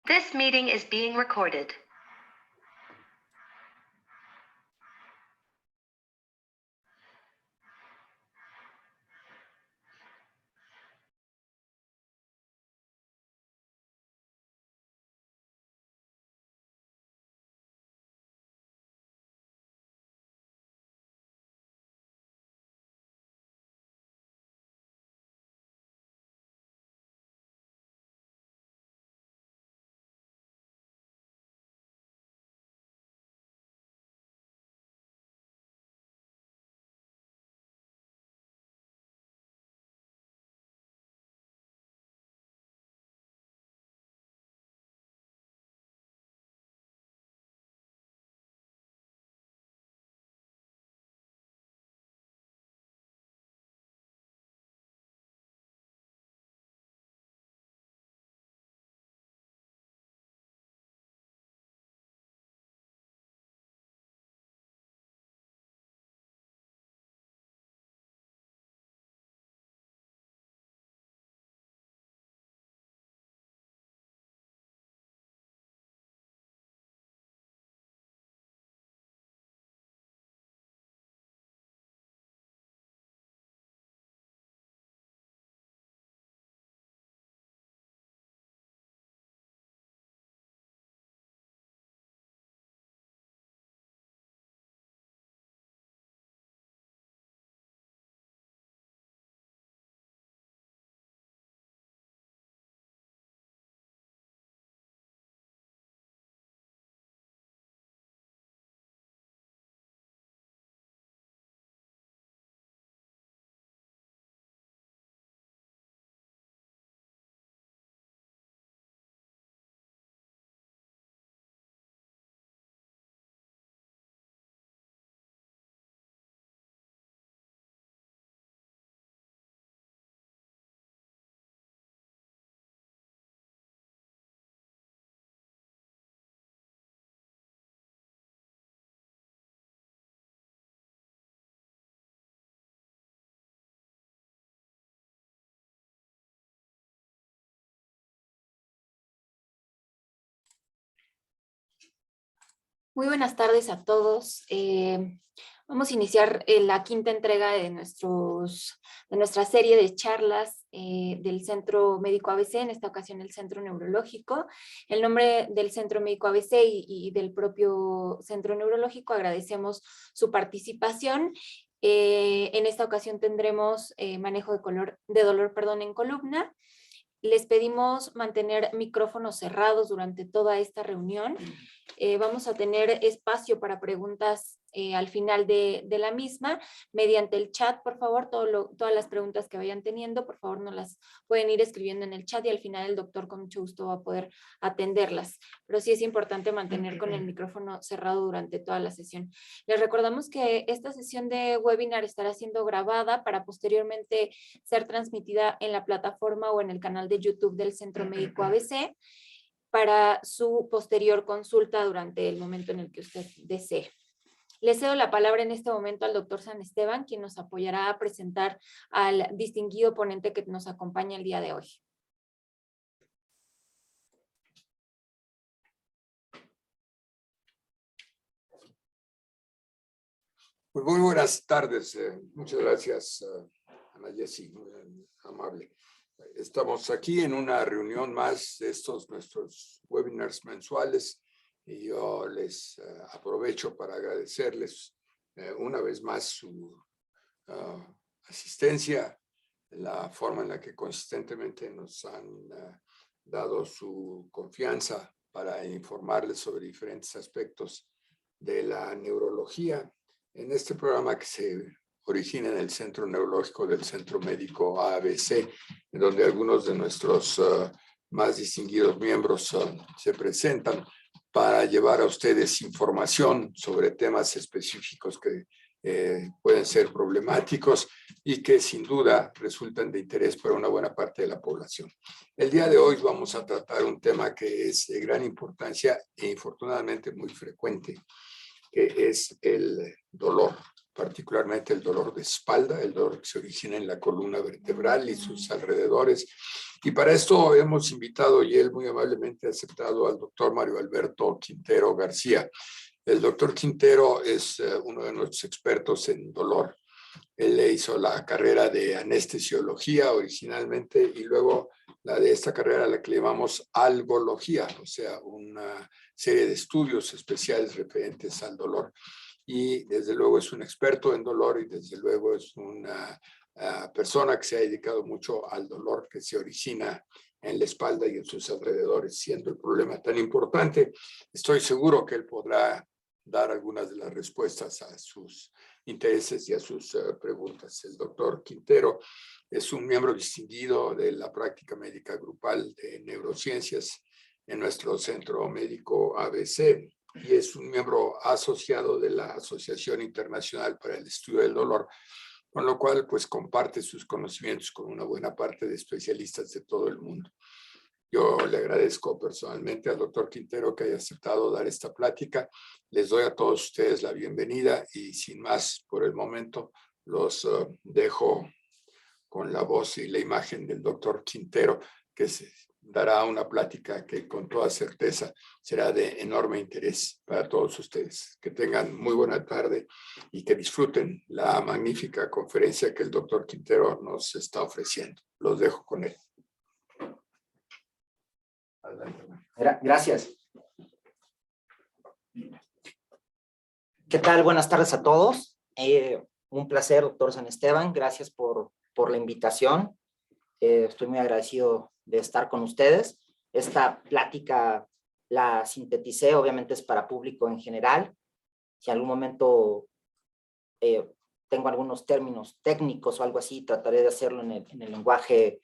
This meeting is being recorded. Muy buenas tardes a todos. Vamos a iniciar la quinta entrega de nuestra serie de charlas del Centro Médico ABC, en esta ocasión el Centro Neurológico. En nombre del Centro Médico ABC y del propio Centro Neurológico agradecemos su participación. En esta ocasión tendremos manejo de dolor en columna. Les pedimos mantener micrófonos cerrados durante toda esta reunión. Vamos a tener espacio para preguntas al final de la misma, mediante el chat, por favor, todas las preguntas que vayan teniendo, por favor, nos las pueden ir escribiendo en el chat y al final el doctor con mucho gusto va a poder atenderlas. Pero sí es importante mantener con el micrófono cerrado durante toda la sesión. Les recordamos que esta sesión de webinar estará siendo grabada para posteriormente ser transmitida en la plataforma o en el canal de YouTube del Centro Médico ABC para su posterior consulta durante el momento en el que usted desee. Le cedo la palabra en este momento al doctor San Esteban, quien nos apoyará a presentar al distinguido ponente que nos acompaña el día de hoy. Pues muy buenas tardes. Muchas gracias, Ana Jessy, muy amable. Estamos aquí en una reunión más de estos nuestros webinars mensuales y yo les aprovecho para agradecerles una vez más su asistencia, la forma en la que consistentemente nos han dado su confianza para informarles sobre diferentes aspectos de la neurología en este programa que se origina en el Centro Neurológico del Centro Médico ABC, en donde algunos de nuestros más distinguidos miembros se presentan para llevar a ustedes información sobre temas específicos que pueden ser problemáticos y que sin duda resultan de interés para una buena parte de la población. El día de hoy vamos a tratar un tema que es de gran importancia e infortunadamente muy frecuente, que es el dolor particularmente el dolor de espalda, el dolor que se origina en la columna vertebral y sus alrededores. Y para esto hemos invitado, y él muy amablemente ha aceptado, al doctor Mario Alberto Quintero García. El doctor Quintero es uno de nuestros expertos en dolor. Él hizo la carrera de anestesiología originalmente y luego la de esta carrera a la que le llamamos algología, o sea, una serie de estudios especiales referentes al dolor. Y desde luego es un experto en dolor y desde luego es una persona que se ha dedicado mucho al dolor que se origina en la espalda y en sus alrededores, siendo el problema tan importante. Estoy seguro que él podrá dar algunas de las respuestas a sus intereses y a sus preguntas. El doctor Quintero es un miembro distinguido de la práctica médica grupal de neurociencias en nuestro centro médico ABC y es un miembro asociado de la Asociación Internacional para el Estudio del Dolor, con lo cual pues comparte sus conocimientos con una buena parte de especialistas de todo el mundo. Yo le agradezco personalmente al doctor Quintero que haya aceptado dar esta plática. Les doy a todos ustedes la bienvenida y sin más por el momento los dejo con la voz y la imagen del doctor Quintero, que se dará una plática que con toda certeza será de enorme interés para todos ustedes. Que tengan muy buena tarde y que disfruten la magnífica conferencia que el doctor Quintero nos está ofreciendo. Los dejo con él. Gracias. ¿Qué tal? Buenas tardes a todos. Un placer, doctor San Esteban. Gracias por la invitación. Estoy muy agradecido de estar con ustedes. Esta plática la sinteticé, obviamente es para público en general. Si en algún momento tengo algunos términos técnicos o algo así, trataré de hacerlo en el lenguaje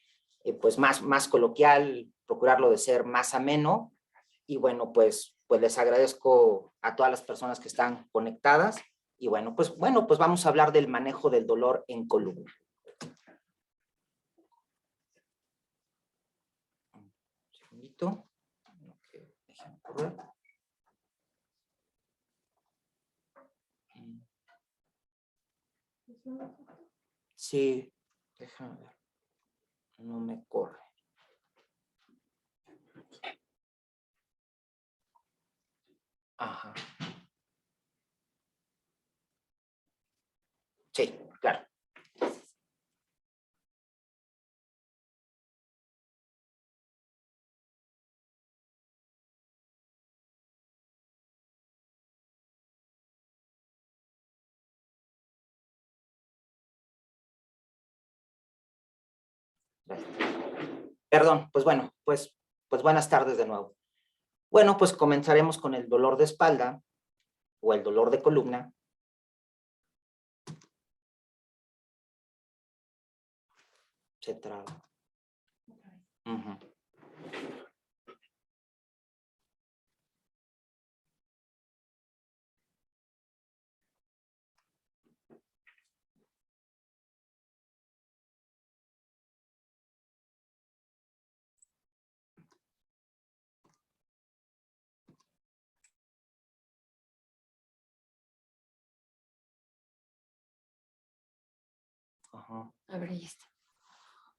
pues más coloquial, procurarlo de ser más ameno. Y bueno, pues les agradezco a todas las personas que están conectadas. Y bueno, pues vamos a hablar del manejo del dolor en columna. Un segundito. Déjenme correr. Sí, déjame ver. No me corre. Ajá. Sí, claro. Perdón, pues bueno, pues buenas tardes de nuevo. Bueno, pues comenzaremos con el dolor de espalda o el dolor de columna. Se traba. Uh-huh. Uh-huh. A ver, ahí está.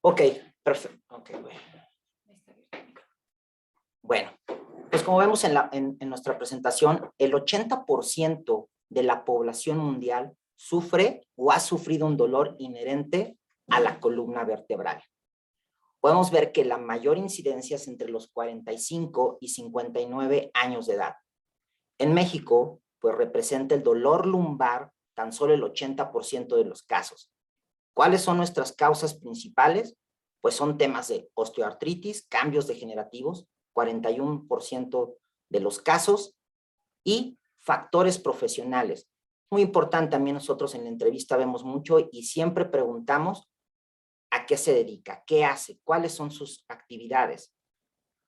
Ok, perfecto. Ok, bueno, pues como vemos en nuestra presentación, el 80% de la población mundial sufre o ha sufrido un dolor inherente a la columna vertebral. Podemos ver que la mayor incidencia es entre los 45 y 59 años de edad. En México, pues representa el dolor lumbar tan solo el 80% de los casos. ¿Cuáles son nuestras causas principales? Pues son temas de osteoartritis, cambios degenerativos, 41% de los casos, y factores profesionales. Muy importante también, nosotros en la entrevista vemos mucho y siempre preguntamos a qué se dedica, qué hace, cuáles son sus actividades.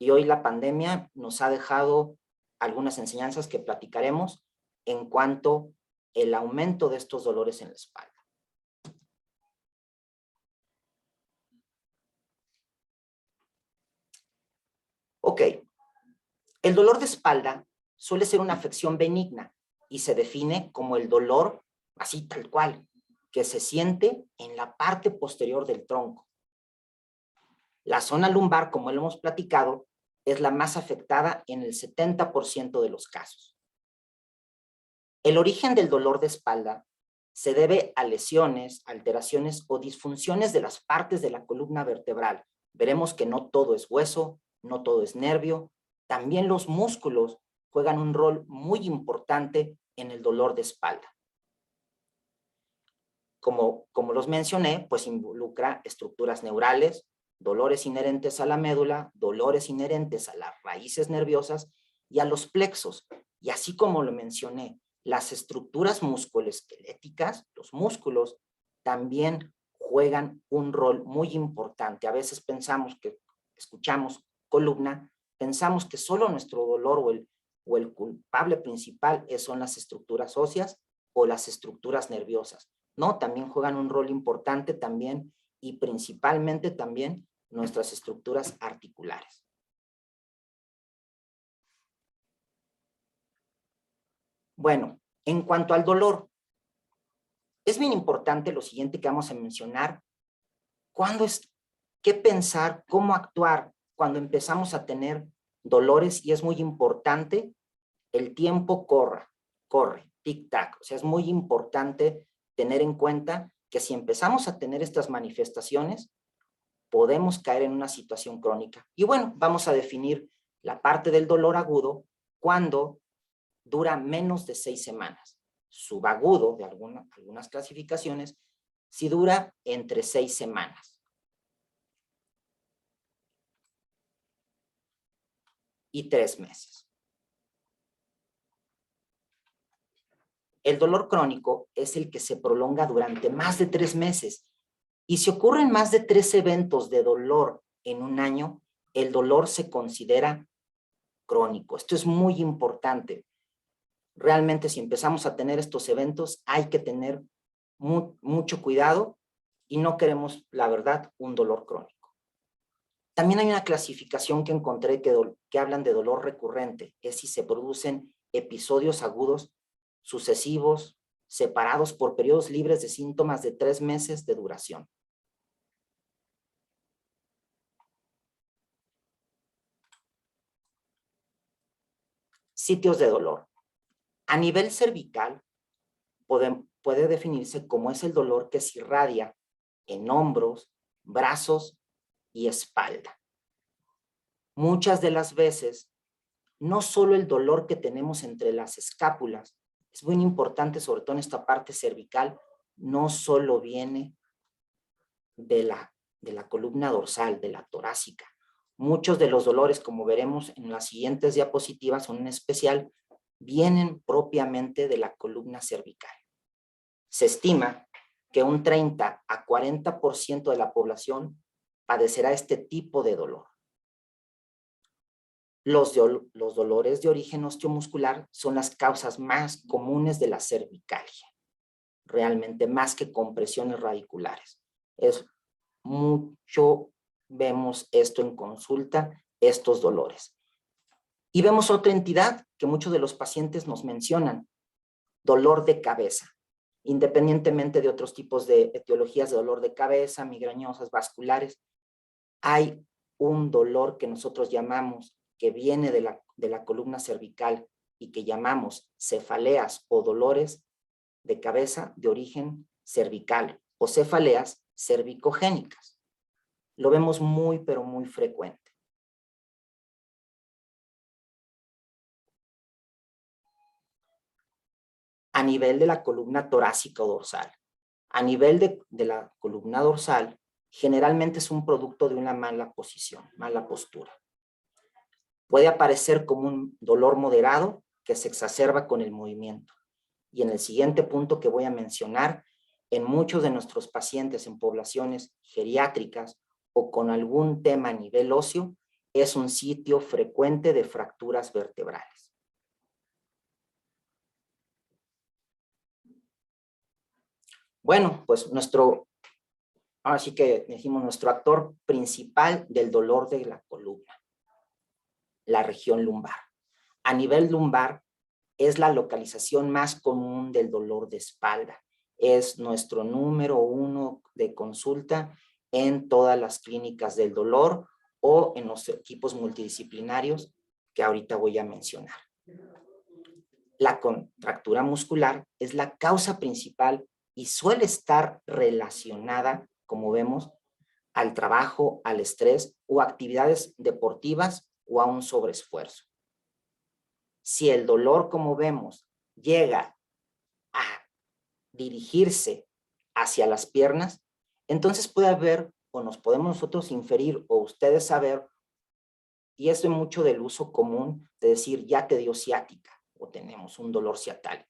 Y hoy la pandemia nos ha dejado algunas enseñanzas que platicaremos en cuanto al aumento de estos dolores en la espalda. Ok, el dolor de espalda suele ser una afección benigna y se define como el dolor así tal cual, que se siente en la parte posterior del tronco. La zona lumbar, como lo hemos platicado, es la más afectada en el 70% de los casos. El origen del dolor de espalda se debe a lesiones, alteraciones o disfunciones de las partes de la columna vertebral. Veremos que no todo es hueso, no todo es nervio. También los músculos juegan un rol muy importante en el dolor de espalda. Como los mencioné, pues involucra estructuras neurales, dolores inherentes a la médula, dolores inherentes a las raíces nerviosas y a los plexos. Y así como lo mencioné, las estructuras musculoesqueléticas, los músculos, también juegan un rol muy importante. A veces escuchamos columna, pensamos que solo nuestro dolor o el culpable principal son las estructuras óseas o las estructuras nerviosas. No, también juegan un rol importante también y principalmente también nuestras estructuras articulares. Bueno, en cuanto al dolor, es bien importante lo siguiente que vamos a mencionar. ¿Qué pensar, cómo actuar cuando empezamos a tener dolores? Y es muy importante, el tiempo corre, tic-tac. O sea, es muy importante tener en cuenta que si empezamos a tener estas manifestaciones, podemos caer en una situación crónica. Y bueno, vamos a definir la parte del dolor agudo cuando dura menos de 6 semanas. Subagudo, de algunas clasificaciones, si dura entre 6 semanas. Y 3 meses. El dolor crónico es el que se prolonga durante más de 3 meses. Y si ocurren más de 3 eventos de dolor en un año, el dolor se considera crónico. Esto es muy importante. Realmente, si empezamos a tener estos eventos, hay que tener mucho cuidado y no queremos, la verdad, un dolor crónico. También hay una clasificación que encontré que hablan de dolor recurrente. Es si se producen episodios agudos sucesivos, separados por periodos libres de síntomas de 3 meses de duración. Sitios de dolor. A nivel cervical, puede definirse como es el dolor que se irradia en hombros, brazos y espalda. Muchas de las veces, no solo el dolor que tenemos entre las escápulas, es muy importante, sobre todo en esta parte cervical, no solo viene de la columna dorsal, de la torácica. Muchos de los dolores, como veremos en las siguientes diapositivas, son en especial, vienen propiamente de la columna cervical. Se estima que un 30 a 40% de la población padecerá este tipo de dolor. Los dolores de origen osteomuscular son las causas más comunes de la cervicalia, realmente más que compresiones radiculares. Vemos esto en consulta, estos dolores. Y vemos otra entidad que muchos de los pacientes nos mencionan, dolor de cabeza. Independientemente de otros tipos de etiologías de dolor de cabeza, migrañosas, vasculares, hay un dolor que nosotros llamamos, que viene de la columna cervical y que llamamos cefaleas o dolores de cabeza de origen cervical o cefaleas cervicogénicas. Lo vemos muy, pero muy frecuente. A nivel de la columna torácica o dorsal. A nivel de la columna dorsal, generalmente es un producto de una mala posición, mala postura. Puede aparecer como un dolor moderado que se exacerba con el movimiento. Y en el siguiente punto que voy a mencionar, en muchos de nuestros pacientes en poblaciones geriátricas o con algún tema a nivel óseo, es un sitio frecuente de fracturas vertebrales. Bueno, pues ahora sí que decimos nuestro actor principal del dolor de la columna, la región lumbar. A nivel lumbar es la localización más común del dolor de espalda. es nuestro número 1 de consulta en todas las clínicas del dolor o en los equipos multidisciplinarios que ahorita voy a mencionar. La contractura muscular es la causa principal y suele estar relacionada, como vemos, al trabajo, al estrés o actividades deportivas o a un sobreesfuerzo. Si el dolor, como vemos, llega a dirigirse hacia las piernas, entonces puede haber, o nos podemos nosotros inferir, o ustedes saber, y es de mucho del uso común de decir, ya te dio ciática, o tenemos un dolor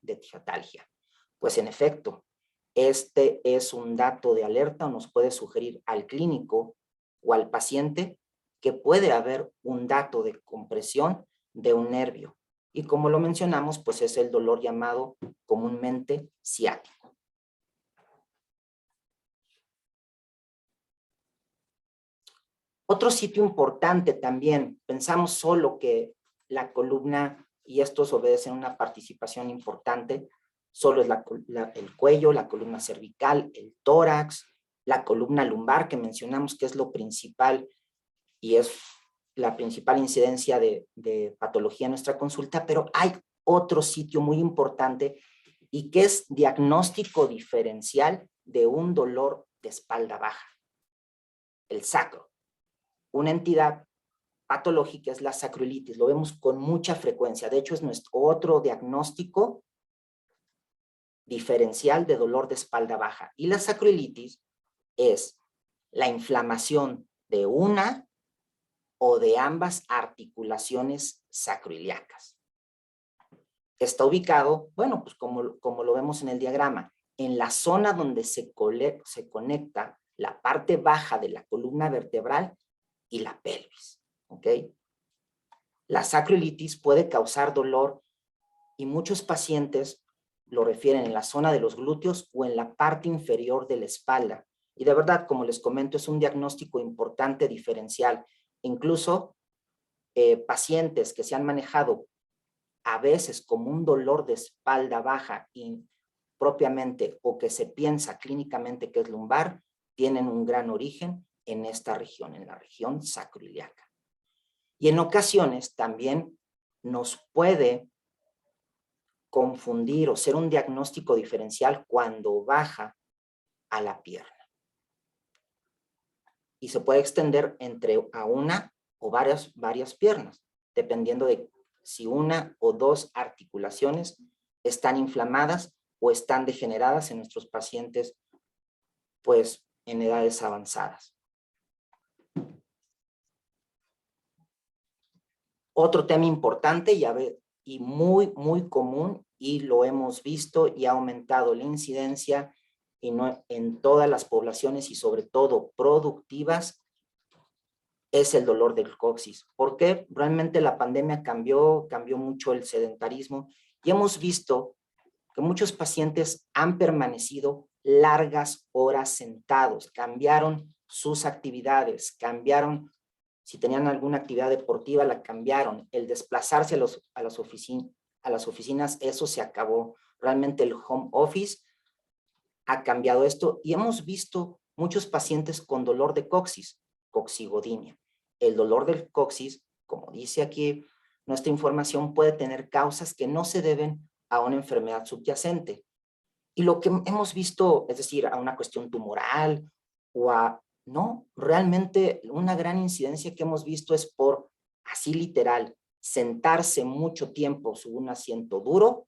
de ciatalgia. Pues en efecto, este es un dato de alerta o nos puede sugerir al clínico o al paciente que puede haber un dato de compresión de un nervio. Y como lo mencionamos, pues es el dolor llamado comúnmente ciático. Otro sitio importante también, pensamos solo que la columna, y estos obedecen una participación importante, solo es el cuello, la columna cervical, el tórax, la columna lumbar que mencionamos que es lo principal y es la principal incidencia de patología en nuestra consulta, pero hay otro sitio muy importante y que es diagnóstico diferencial de un dolor de espalda baja, el sacro. Una entidad patológica es la sacroiliitis, lo vemos con mucha frecuencia, de hecho es nuestro otro diagnóstico diferencial de dolor de espalda baja. Y la sacroiliitis es la inflamación de una o de ambas articulaciones sacroiliacas. Está ubicado, bueno, pues como lo vemos en el diagrama, en la zona donde se conecta la parte baja de la columna vertebral y la pelvis, ¿ok? La sacroiliitis puede causar dolor y muchos pacientes lo refieren en la zona de los glúteos o en la parte inferior de la espalda. Y de verdad, como les comento, es un diagnóstico importante diferencial. Incluso pacientes que se han manejado a veces como un dolor de espalda baja propiamente o que se piensa clínicamente que es lumbar, tienen un gran origen en esta región, en la región sacroiliaca. Y en ocasiones también nos puede confundir o ser un diagnóstico diferencial cuando baja a la pierna. Y se puede extender a una o varias piernas, dependiendo de si una o dos articulaciones están inflamadas o están degeneradas en nuestros pacientes, pues en edades avanzadas. Otro tema importante y muy común, y lo hemos visto y ha aumentado la incidencia en todas las poblaciones y sobre todo productivas, es el dolor del coxis. ¿Por qué? Realmente la pandemia cambió mucho el sedentarismo y hemos visto que muchos pacientes han permanecido largas horas sentados, cambiaron sus actividades, si tenían alguna actividad deportiva, la cambiaron. El desplazarse a las oficinas, eso se acabó. Realmente el home office ha cambiado esto y hemos visto muchos pacientes con dolor de coxis, coxigodinia. El dolor del coxis, como dice aquí nuestra información, puede tener causas que no se deben a una enfermedad subyacente. Y lo que hemos visto, es decir, a una cuestión tumoral o no, realmente una gran incidencia que hemos visto es por, así literal, sentarse mucho tiempo sobre un asiento duro,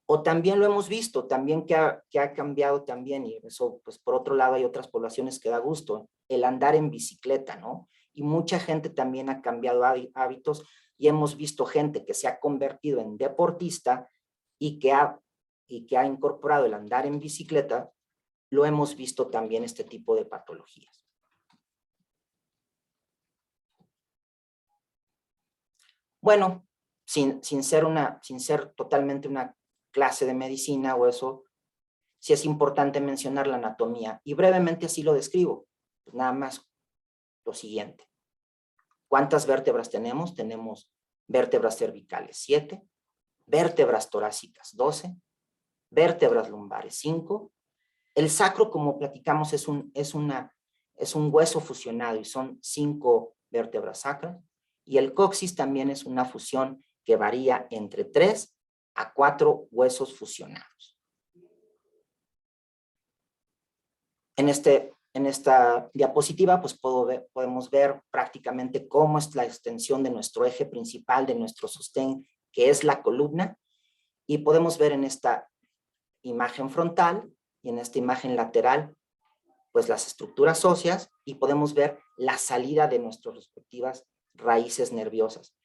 o también lo hemos visto, también que ha cambiado también, y eso, pues por otro lado hay otras poblaciones que da gusto, el andar en bicicleta, ¿no? Y mucha gente también ha cambiado hábitos y hemos visto gente que se ha convertido en deportista y que ha incorporado el andar en bicicleta, lo hemos visto también este tipo de patologías. Bueno, sin ser totalmente una clase de medicina o eso, sí es importante mencionar la anatomía y brevemente así lo describo. Pues nada más lo siguiente. ¿Cuántas vértebras tenemos? Tenemos vértebras cervicales 7, vértebras torácicas 12, vértebras lumbares 5 El sacro, como platicamos, es un hueso fusionado y son 5 vértebras sacras. Y el coxis también es una fusión que varía entre 3 a 4 huesos fusionados. En esta diapositiva pues podemos ver prácticamente cómo es la extensión de nuestro eje principal, de nuestro sostén, que es la columna, y podemos ver en esta imagen frontal y en esta imagen lateral pues las estructuras óseas, y podemos ver la salida de nuestras respectivas raíces nerviosas.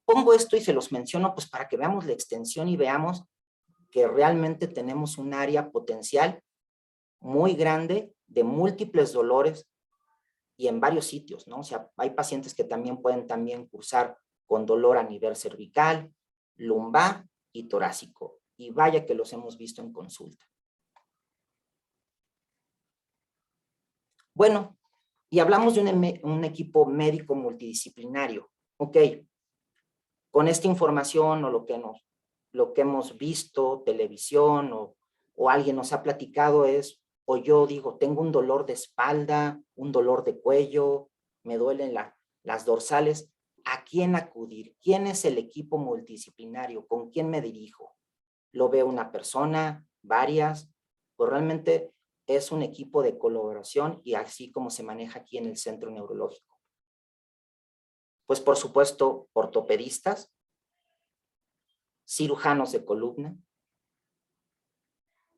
Pongo esto y se los menciono pues para que veamos la extensión y veamos que realmente tenemos un área potencial muy grande de múltiples dolores y en varios sitios, ¿no? O sea, hay pacientes que también pueden cursar con dolor a nivel cervical, lumbar y torácico. Y vaya que los hemos visto en consulta. Bueno, y hablamos de un equipo médico multidisciplinario. Ok, con esta información o lo que hemos visto, televisión o alguien nos ha platicado es, o yo digo, tengo un dolor de espalda, un dolor de cuello, me duelen las dorsales, ¿a quién acudir? ¿Quién es el equipo multidisciplinario? ¿Con quién me dirijo? ¿Lo veo una persona, varias? Pues realmente es un equipo de colaboración y así como se maneja aquí en el centro neurológico. Pues por supuesto, ortopedistas, cirujanos de columna,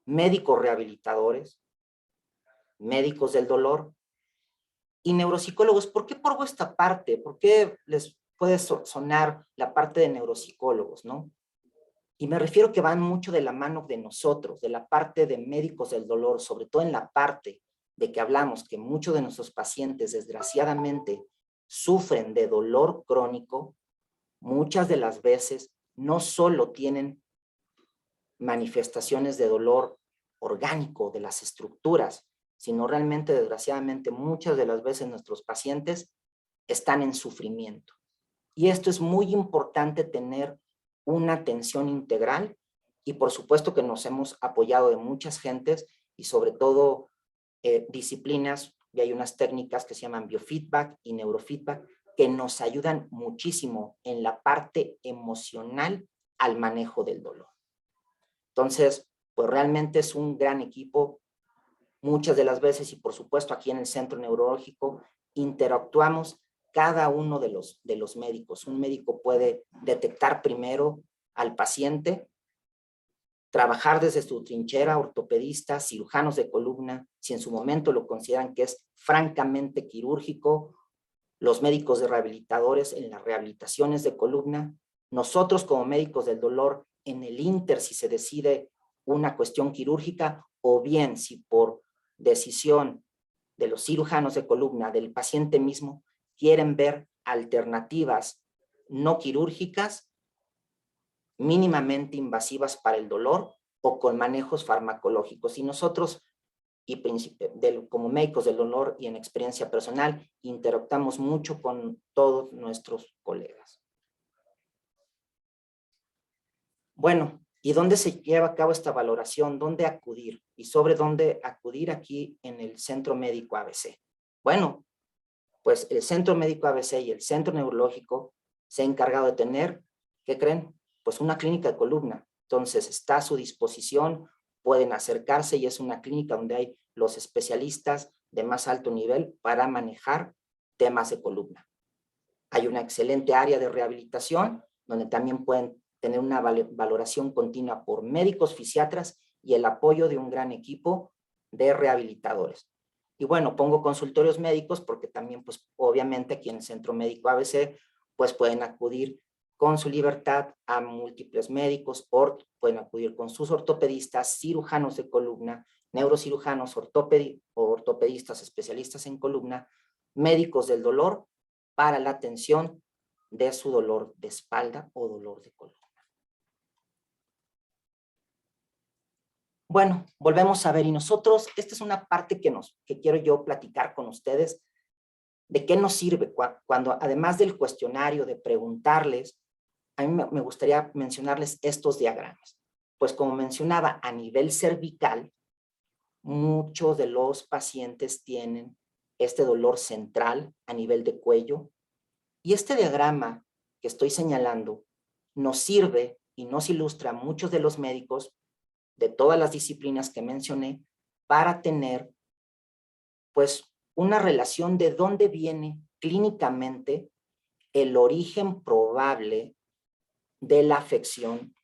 médicos rehabilitadores, médicos del dolor y neuropsicólogos. ¿Por qué pongo esta parte? ¿Por qué les puede sonar la parte de neuropsicólogos, no? Y me refiero que van mucho de la mano de nosotros, de la parte de médicos del dolor, sobre todo en la parte de que hablamos que muchos de nuestros pacientes desgraciadamente sufren de dolor crónico. Muchas de las veces no solo tienen manifestaciones de dolor orgánico de las estructuras, sino realmente, desgraciadamente, muchas de las veces nuestros pacientes están en sufrimiento. Y esto es muy importante, tener una atención integral, y por supuesto que nos hemos apoyado de muchas gentes y sobre todo disciplinas, y hay unas técnicas que se llaman biofeedback y neurofeedback que nos ayudan muchísimo en la parte emocional al manejo del dolor. Entonces, pues realmente es un gran equipo. Muchas de las veces, y por supuesto aquí en el centro neurológico, interactuamos cada uno de los médicos. Un médico puede detectar primero al paciente, trabajar desde su trinchera, ortopedistas, cirujanos de columna, si en su momento lo consideran que es francamente quirúrgico, los médicos de rehabilitadores en las rehabilitaciones de columna, nosotros como médicos del dolor en el inter si se decide una cuestión quirúrgica, o bien si por decisión de los cirujanos de columna, del paciente mismo, quieren ver alternativas no quirúrgicas, mínimamente invasivas para el dolor o con manejos farmacológicos. Y nosotros, como médicos del dolor y en experiencia personal, interactuamos mucho con todos nuestros colegas. Bueno, ¿y dónde se lleva a cabo esta valoración? ¿Dónde acudir? Y sobre dónde acudir aquí en el Centro Médico ABC. Bueno, pues el Centro Médico ABC y el Centro Neurológico se han encargado de tener, ¿qué creen? Pues una clínica de columna. Entonces está a su disposición, pueden acercarse y es una clínica donde hay los especialistas de más alto nivel para manejar temas de columna. Hay una excelente área de rehabilitación donde también pueden tener una valoración continua por médicos fisiatras y el apoyo de un gran equipo de rehabilitadores. Y bueno, pongo consultorios médicos porque también, pues obviamente aquí en el Centro Médico ABC, pues pueden acudir con su libertad a múltiples médicos, pueden acudir con sus ortopedistas, cirujanos de columna, neurocirujanos, ortopedistas especialistas en columna, médicos del dolor para la atención de su dolor de espalda o dolor de columna. Bueno, volvemos a ver, y nosotros, esta es una parte que quiero yo platicar con ustedes, de qué nos sirve cuando además del cuestionario, de preguntarles, a mí me gustaría mencionarles estos diagramas. Pues como mencionaba, a nivel cervical, muchos de los pacientes tienen este dolor central a nivel de cuello. Y este diagrama que estoy señalando nos sirve y nos ilustra a muchos de los médicos de todas las disciplinas que mencioné para tener pues una relación de dónde viene clínicamente el origen probable de la afección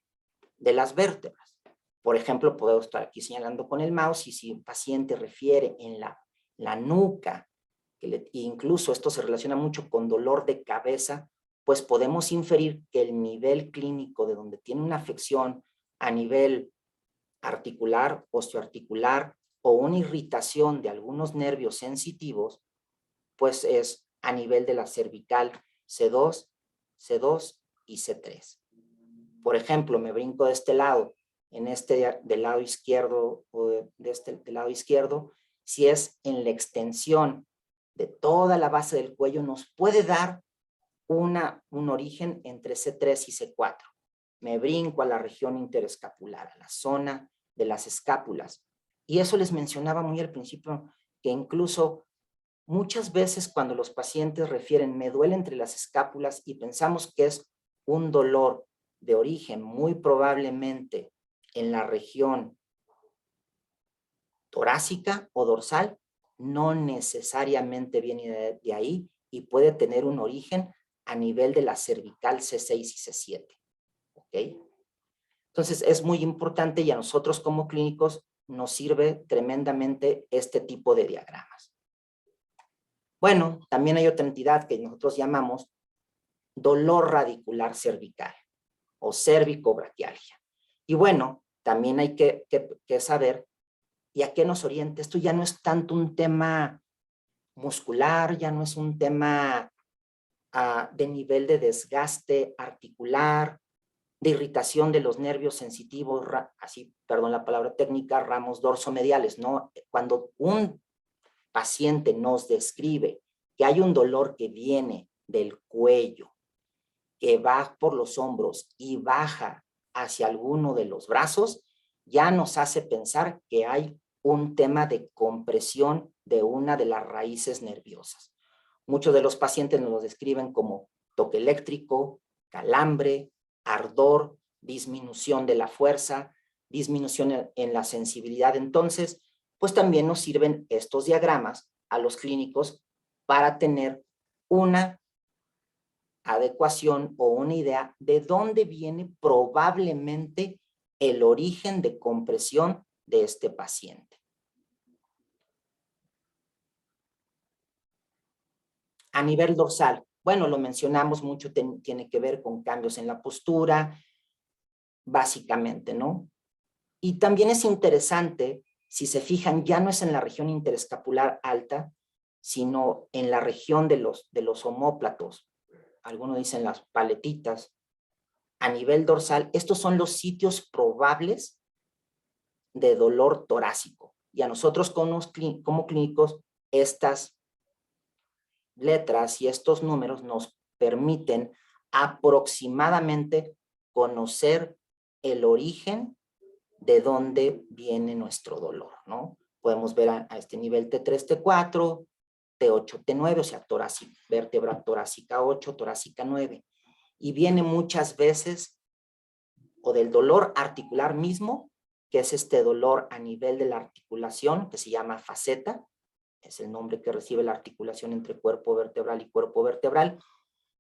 de las vértebras. Por ejemplo, puedo estar aquí señalando con el mouse y si un paciente refiere en la nuca, incluso esto se relaciona mucho con dolor de cabeza, pues podemos inferir que el nivel clínico de donde tiene una afección a nivel articular, osteoarticular o una irritación de algunos nervios sensitivos, pues es a nivel de la cervical C2, C2 y C3. Por ejemplo, me brinco de este lado, en este del lado izquierdo o de este del lado izquierdo, si es en la extensión de toda la base del cuello, nos puede dar un origen entre C3 y C4. Me brinco a la región interescapular, a la zona de las escápulas. Y eso les mencionaba muy al principio, que incluso muchas veces cuando los pacientes refieren me duele entre las escápulas y pensamos que es un dolor de origen muy probablemente en la región torácica o dorsal, no necesariamente viene de ahí y puede tener un origen a nivel de la cervical C6 y C7. ¿Ok? Entonces es muy importante y a nosotros como clínicos nos sirve tremendamente este tipo de diagramas. Bueno, también hay otra entidad que nosotros llamamos dolor radicular cervical o cervicobraquialgia. Y bueno, también hay que saber y a qué nos orienta. Esto ya no es tanto un tema muscular, ya no es un tema de nivel de desgaste articular, de irritación de los nervios sensitivos, así, perdón la palabra técnica, ramos dorsomediales, ¿no? Cuando un paciente nos describe que hay un dolor que viene del cuello, que va por los hombros y baja hacia alguno de los brazos, ya nos hace pensar que hay un tema de compresión de una de las raíces nerviosas. Muchos de los pacientes nos lo describen como toque eléctrico, calambre, ardor, disminución de la fuerza, disminución en la sensibilidad. Entonces, pues también nos sirven estos diagramas a los clínicos para tener una adecuación o una idea de dónde viene probablemente el origen de compresión de este paciente. A nivel dorsal, bueno, lo mencionamos mucho, tiene que ver con cambios en la postura, básicamente, ¿no? Y también es interesante, si se fijan, ya no es en la región interescapular alta, sino en la región de los omóplatos. Algunos dicen las paletitas. A nivel dorsal, estos son los sitios probables de dolor torácico. Y a nosotros como clínicos, estas letras y estos números nos permiten aproximadamente conocer el origen de dónde viene nuestro dolor, ¿no? Podemos ver a este nivel T3, T4, T8, T9, o sea, vértebra torácica 8, torácica 9. Y viene muchas veces o del dolor articular mismo, que es este dolor a nivel de la articulación, que se llama faceta, es el nombre que recibe la articulación entre cuerpo vertebral y cuerpo vertebral,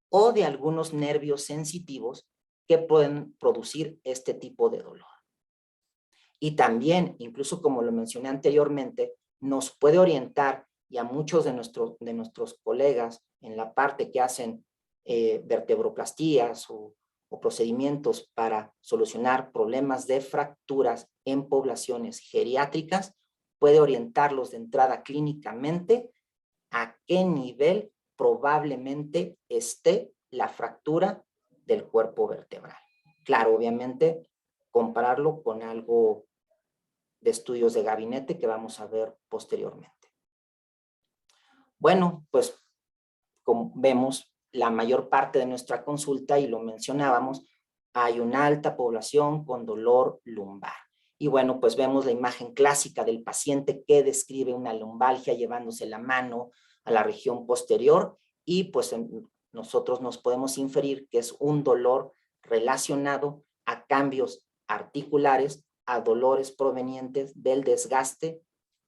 o de algunos nervios sensitivos que pueden producir este tipo de dolor. Y también, incluso como lo mencioné anteriormente, nos puede orientar, y a muchos de nuestros colegas en la parte que hacen vertebroplastías o procedimientos para solucionar problemas de fracturas en poblaciones geriátricas, puede orientarlos de entrada clínicamente a qué nivel probablemente esté la fractura del cuerpo vertebral. Claro, obviamente, compararlo con algo de estudios de gabinete que vamos a ver posteriormente. Bueno, pues como vemos, la mayor parte de nuestra consulta, y lo mencionábamos, hay una alta población con dolor lumbar. Y bueno, pues vemos la imagen clásica del paciente que describe una lumbalgia llevándose la mano a la región posterior y pues nosotros nos podemos inferir que es un dolor relacionado a cambios articulares, a dolores provenientes del desgaste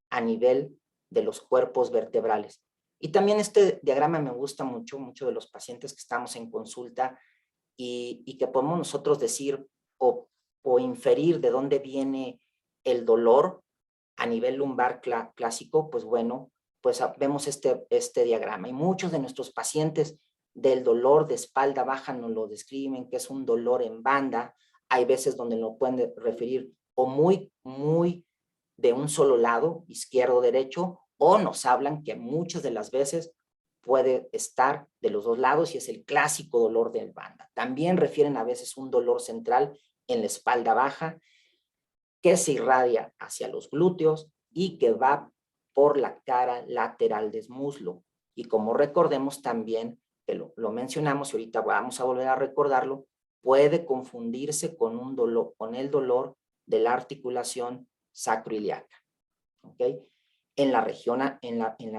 a nivel de los cuerpos vertebrales. Y también este diagrama me gusta mucho, de los pacientes que estamos en consulta y que podemos nosotros decir o inferir de dónde viene el dolor a nivel lumbar clásico, pues bueno, pues vemos este diagrama. Y muchos de nuestros pacientes del dolor de espalda baja nos lo describen, que es un dolor en banda. Hay veces donde lo pueden referir o muy de un solo lado, izquierdo o derecho, o nos hablan que muchas de las veces puede estar de los dos lados y es el clásico dolor de banda. También refieren a veces un dolor central en la espalda baja que se irradia hacia los glúteos y que va por la cara lateral del muslo. Y como recordemos también, que lo mencionamos y ahorita vamos a volver a recordarlo, puede confundirse con el dolor de la articulación sacroiliaca. ¿Ok? En la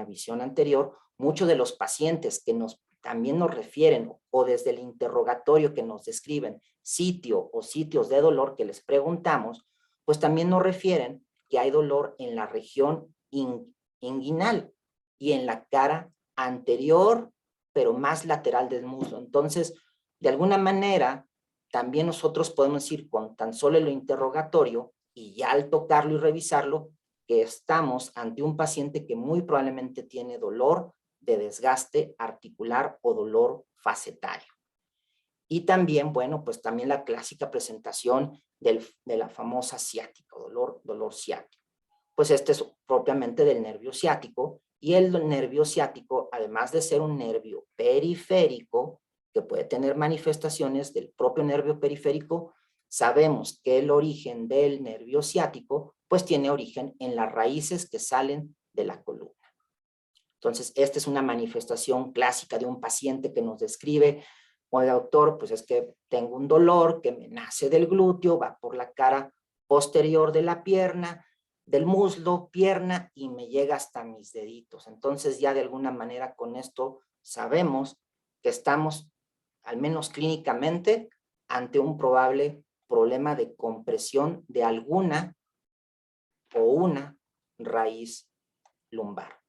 visión anterior, muchos de los pacientes que también nos refieren o desde el interrogatorio que nos describen sitio o sitios de dolor que les preguntamos, pues también nos refieren que hay dolor en la región inguinal y en la cara anterior, pero más lateral del muslo. Entonces, de alguna manera, también nosotros podemos decir con tan solo el interrogatorio y ya al tocarlo y revisarlo, que estamos ante un paciente que muy probablemente tiene dolor de desgaste articular o dolor facetario. Y también, bueno, pues también la clásica presentación de la famosa ciática, dolor ciático. Pues este es propiamente del nervio ciático, y el nervio ciático, además de ser un nervio periférico, que puede tener manifestaciones del propio nervio periférico, sabemos que el origen del nervio ciático, pues tiene origen en las raíces que salen de la columna. Entonces, esta es una manifestación clásica de un paciente que nos describe: oye, doctor, pues es que tengo un dolor que me nace del glúteo, va por la cara posterior de la pierna, del muslo, pierna, y me llega hasta mis deditos. Entonces, ya de alguna manera con esto sabemos que estamos, al menos clínicamente, ante un probable problema de compresión de alguna o una raíz lumbar.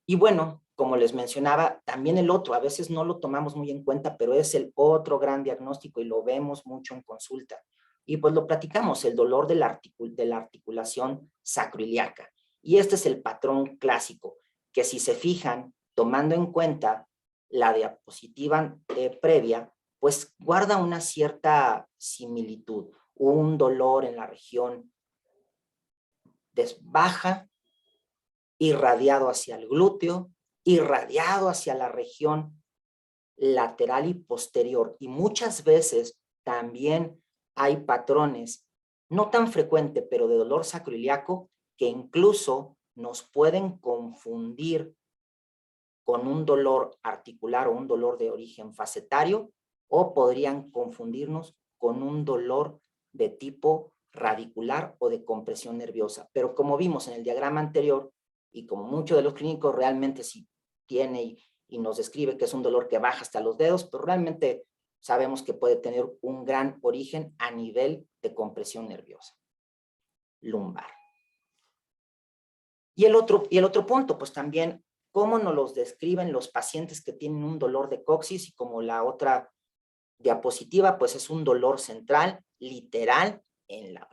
Y bueno, como les mencionaba, también el otro, a veces no lo tomamos muy en cuenta, pero es el otro gran diagnóstico y lo vemos mucho en consulta. Y pues lo platicamos, el dolor de la articulación sacroiliaca. Y este es el patrón clásico, que si se fijan, tomando en cuenta la diapositiva previa, pues guarda una cierta similitud. Un dolor en la región baja, irradiado hacia el glúteo, irradiado hacia la región lateral y posterior. Y muchas veces también hay patrones, no tan frecuentes, pero de dolor sacroiliaco, que incluso nos pueden confundir con un dolor articular o un dolor de origen facetario, o podrían confundirnos con un dolor de tipo radicular o de compresión nerviosa. Pero como vimos en el diagrama anterior, y como muchos de los clínicos realmente sí tiene y nos describe que es un dolor que baja hasta los dedos, pero realmente sabemos que puede tener un gran origen a nivel de compresión nerviosa lumbar. Y el otro punto, pues también, cómo nos los describen los pacientes que tienen un dolor de coxis, y como la otra diapositiva, pues es un dolor central, literal,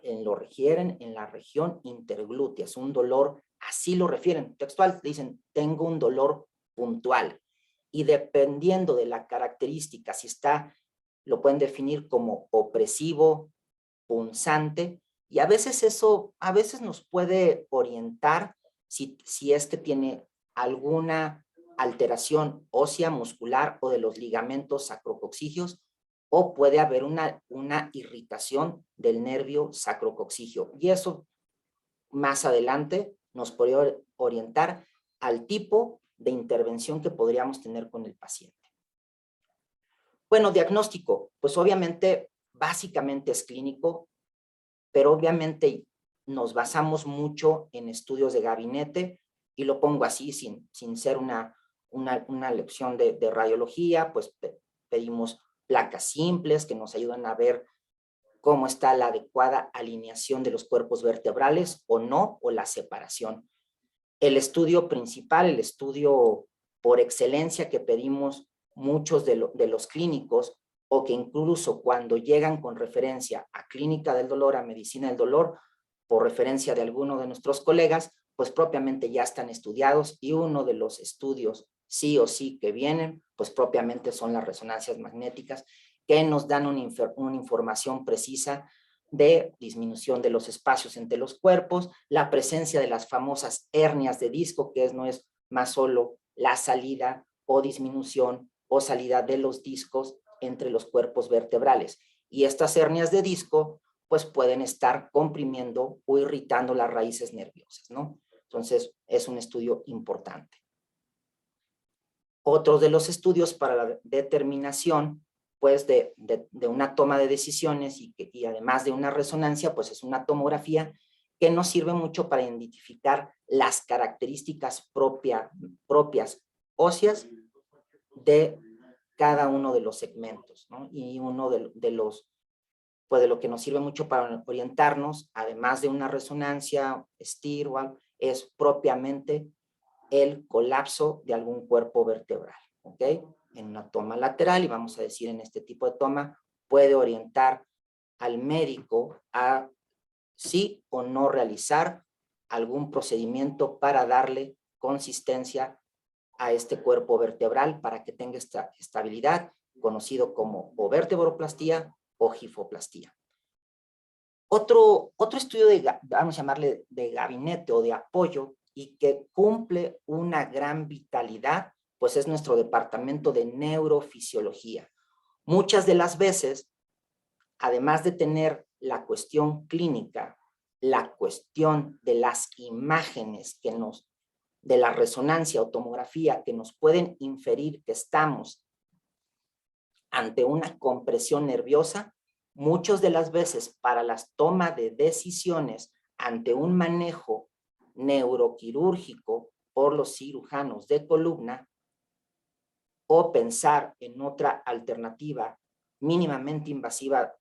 lo refieren en la región interglútea, es un dolor, así lo refieren, textual, dicen, tengo un dolor puntual. Y dependiendo de la característica, si lo pueden definir como opresivo, punzante, y a veces nos puede orientar si este tiene alguna alteración ósea, muscular o de los ligamentos sacrococcígeos, o puede haber una irritación del nervio sacrococcígeo. Y eso más adelante nos podría orientar al tipo de intervención que podríamos tener con el paciente. Bueno, diagnóstico, pues obviamente básicamente es clínico, pero obviamente nos basamos mucho en estudios de gabinete, y lo pongo así sin ser una lección de radiología. Pues pedimos placas simples que nos ayudan a ver cómo está la adecuada alineación de los cuerpos vertebrales o no, o la separación. El estudio principal, el estudio por excelencia que pedimos muchos de los clínicos, o que incluso cuando llegan con referencia a clínica del dolor, a medicina del dolor, por referencia de alguno de nuestros colegas, pues propiamente ya están estudiados, y uno de los estudios sí o sí que vienen, pues propiamente son las resonancias magnéticas, que nos dan una información precisa de disminución de los espacios entre los cuerpos, la presencia de las famosas hernias de disco, que no es más solo la salida o disminución o salida de los discos entre los cuerpos vertebrales. Y estas hernias de disco pues pueden estar comprimiendo o irritando las raíces nerviosas, ¿no? Entonces es un estudio importante. Otro de los estudios para la determinación pues de una toma de decisiones, y además de una resonancia, pues es una tomografía, que nos sirve mucho para identificar las características propias óseas de cada uno de los segmentos, ¿no? Y uno de lo que nos sirve mucho para orientarnos, además de una resonancia, STIR, es propiamente el colapso de algún cuerpo vertebral, ¿ok? En una toma lateral, y vamos a decir en este tipo de toma, puede orientar al médico a sí o no realizar algún procedimiento para darle consistencia a este cuerpo vertebral para que tenga esta estabilidad, conocido como o vertebroplastía o gifoplastía. Otro estudio vamos a llamarle de gabinete o de apoyo, y que cumple una gran vitalidad, pues es nuestro departamento de neurofisiología. Muchas de las veces, además de tener la cuestión clínica, la cuestión de las imágenes de la resonancia o tomografía, que nos pueden inferir que estamos ante una compresión nerviosa, muchas de las veces para las tomas de decisiones ante un manejo neuroquirúrgico por los cirujanos de columna, o pensar en otra alternativa mínimamente invasiva,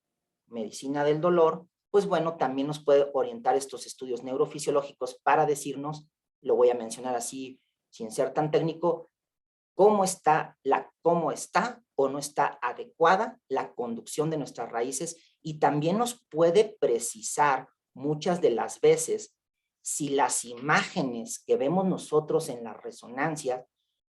medicina del dolor, pues bueno, también nos puede orientar estos estudios neurofisiológicos para decirnos, lo voy a mencionar así sin ser tan técnico, cómo está o no está adecuada la conducción de nuestras raíces, y también nos puede precisar muchas de las veces si las imágenes que vemos nosotros en la resonancia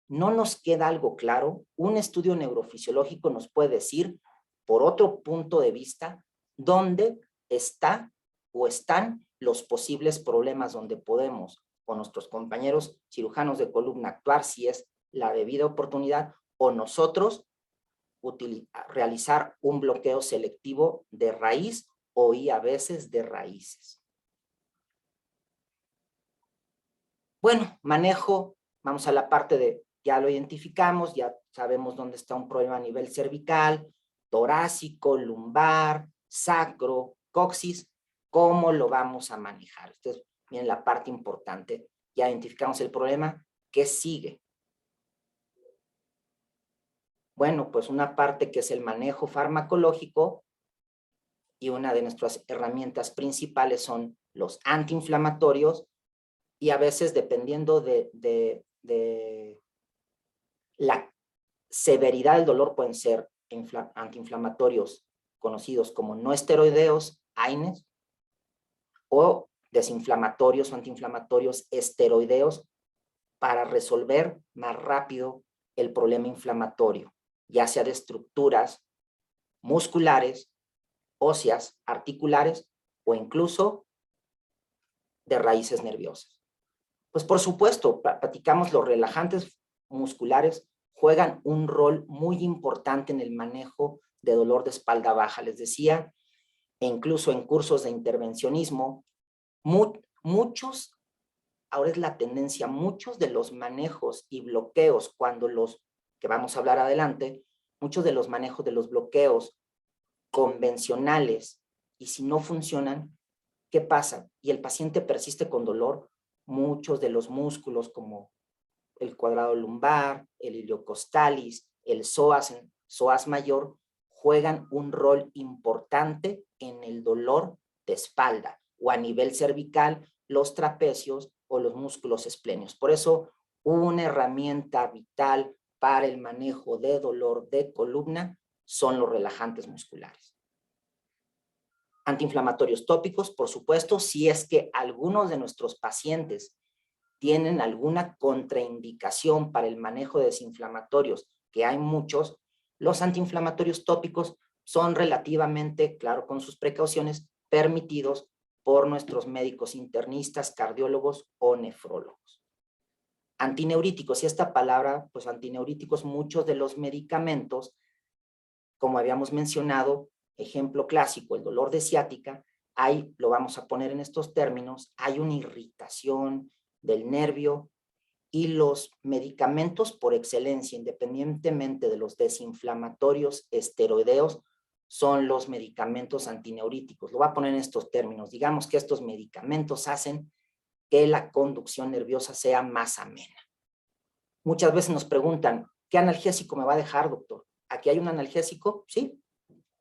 no nos queda algo claro. Un estudio neurofisiológico nos puede decir, por otro punto de vista, dónde está o están los posibles problemas, donde podemos, con nuestros compañeros cirujanos de columna, actuar si es la debida oportunidad, o nosotros realizar un bloqueo selectivo de raíz, y a veces de raíces. Bueno, manejo, vamos a la parte de, ya lo identificamos, ya sabemos dónde está un problema a nivel cervical, torácico, lumbar, sacro, coxis. ¿Cómo lo vamos a manejar? Entonces, viene la parte importante. Ya identificamos el problema. ¿Qué sigue? Bueno, pues una parte que es el manejo farmacológico, y una de nuestras herramientas principales son los antiinflamatorios, y a veces, dependiendo de la severidad del dolor, pueden ser antiinflamatorios conocidos como no esteroideos, AINES, o desinflamatorios o antiinflamatorios esteroideos, para resolver más rápido el problema inflamatorio, ya sea de estructuras musculares, óseas, articulares, o incluso de raíces nerviosas. Pues por supuesto, platicamos, los relajantes musculares juegan un rol muy importante en el manejo de dolor de espalda baja. Les decía, e incluso en cursos de intervencionismo, muchos, ahora es la tendencia, muchos de los manejos y bloqueos, que vamos a hablar adelante, muchos de los manejos de los bloqueos convencionales, y si no funcionan, ¿qué pasa? Y el paciente persiste con dolor, muchos de los músculos como el cuadrado lumbar, el iliocostalis, el psoas mayor, juegan un rol importante en el dolor de espalda o a nivel cervical, los trapecios o los músculos esplenios. Por eso, una herramienta vital para el manejo de dolor de columna son los relajantes musculares. Antiinflamatorios tópicos, por supuesto, si es que algunos de nuestros pacientes tienen alguna contraindicación para el manejo de desinflamatorios, que hay muchos, los antiinflamatorios tópicos son relativamente, claro, con sus precauciones, permitidos por nuestros médicos internistas, cardiólogos o nefrólogos. Antineuríticos, y esta palabra, pues antineuríticos, muchos de los medicamentos, como habíamos mencionado, ejemplo clásico, el dolor de ciática, hay, lo vamos a poner en estos términos, hay una irritación del nervio y los medicamentos por excelencia, independientemente de los desinflamatorios esteroideos, son los medicamentos antineuríticos. Lo voy a poner en estos términos. Digamos que estos medicamentos hacen que la conducción nerviosa sea más amena. Muchas veces nos preguntan, ¿qué analgésico me va a dejar, doctor? ¿Aquí hay un analgésico? Sí.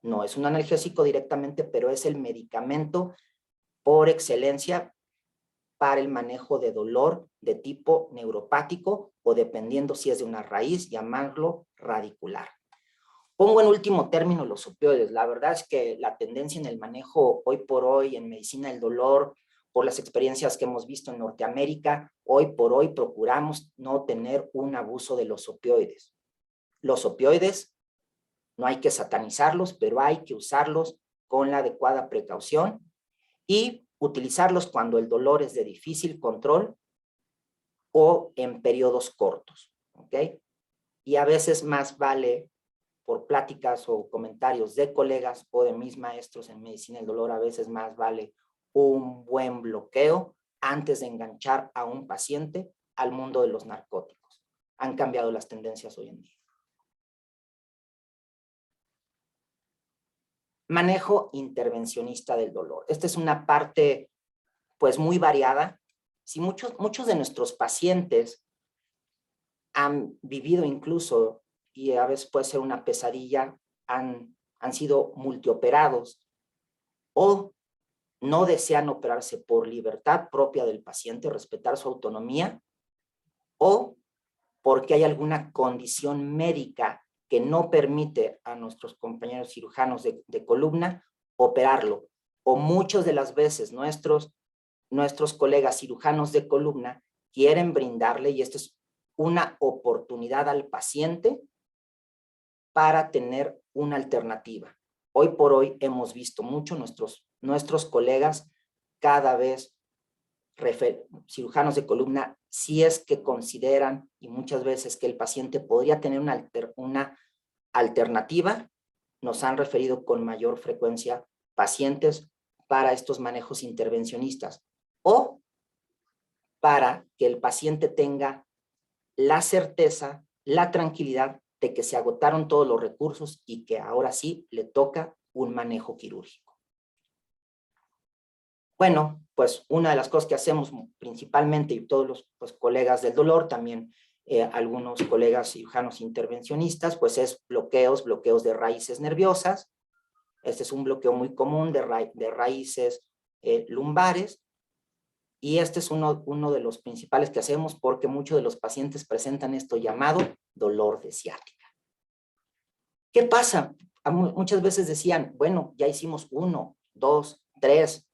No es un analgésico directamente, pero es el medicamento por excelencia para el manejo de dolor de tipo neuropático o dependiendo si es de una raíz, llamarlo radicular. Pongo en último término los opioides. La verdad es que la tendencia en el manejo hoy por hoy en medicina del dolor, por las experiencias que hemos visto en Norteamérica, hoy por hoy procuramos no tener un abuso de los opioides. Los opioides no hay que satanizarlos, pero hay que usarlos con la adecuada precaución y utilizarlos cuando el dolor es de difícil control o en periodos cortos, ¿ok? Y a veces más vale, por pláticas o comentarios de colegas o de mis maestros en medicina del dolor, a veces más vale un buen bloqueo antes de enganchar a un paciente al mundo de los narcóticos. Han cambiado las tendencias hoy en día. Manejo intervencionista del dolor. Esta es una parte pues muy variada. Si muchos de nuestros pacientes han vivido incluso, y a veces puede ser una pesadilla, han sido multioperados o no desean operarse por libertad propia del paciente, respetar su autonomía, o porque hay alguna condición médica que no permite a nuestros compañeros cirujanos de columna operarlo. O muchas de las veces nuestros colegas cirujanos de columna quieren brindarle, y esta es una oportunidad al paciente para tener una alternativa. Hoy por hoy hemos visto mucho nuestros colegas cada vez cirujanos de columna, si es que consideran, y muchas veces que el paciente podría tener una alternativa, nos han referido con mayor frecuencia pacientes para estos manejos intervencionistas o para que el paciente tenga la certeza, la tranquilidad de que se agotaron todos los recursos y que ahora sí le toca un manejo quirúrgico. Bueno, pues una de las cosas que hacemos principalmente, y todos los colegas del dolor, también algunos colegas cirujanos intervencionistas, pues es bloqueos de raíces nerviosas. Este es un bloqueo muy común de raíces lumbares. Y este es uno de los principales que hacemos porque muchos de los pacientes presentan esto llamado dolor de ciática. ¿Qué pasa? Muchas veces decían, bueno, ya hicimos 1, 2, 3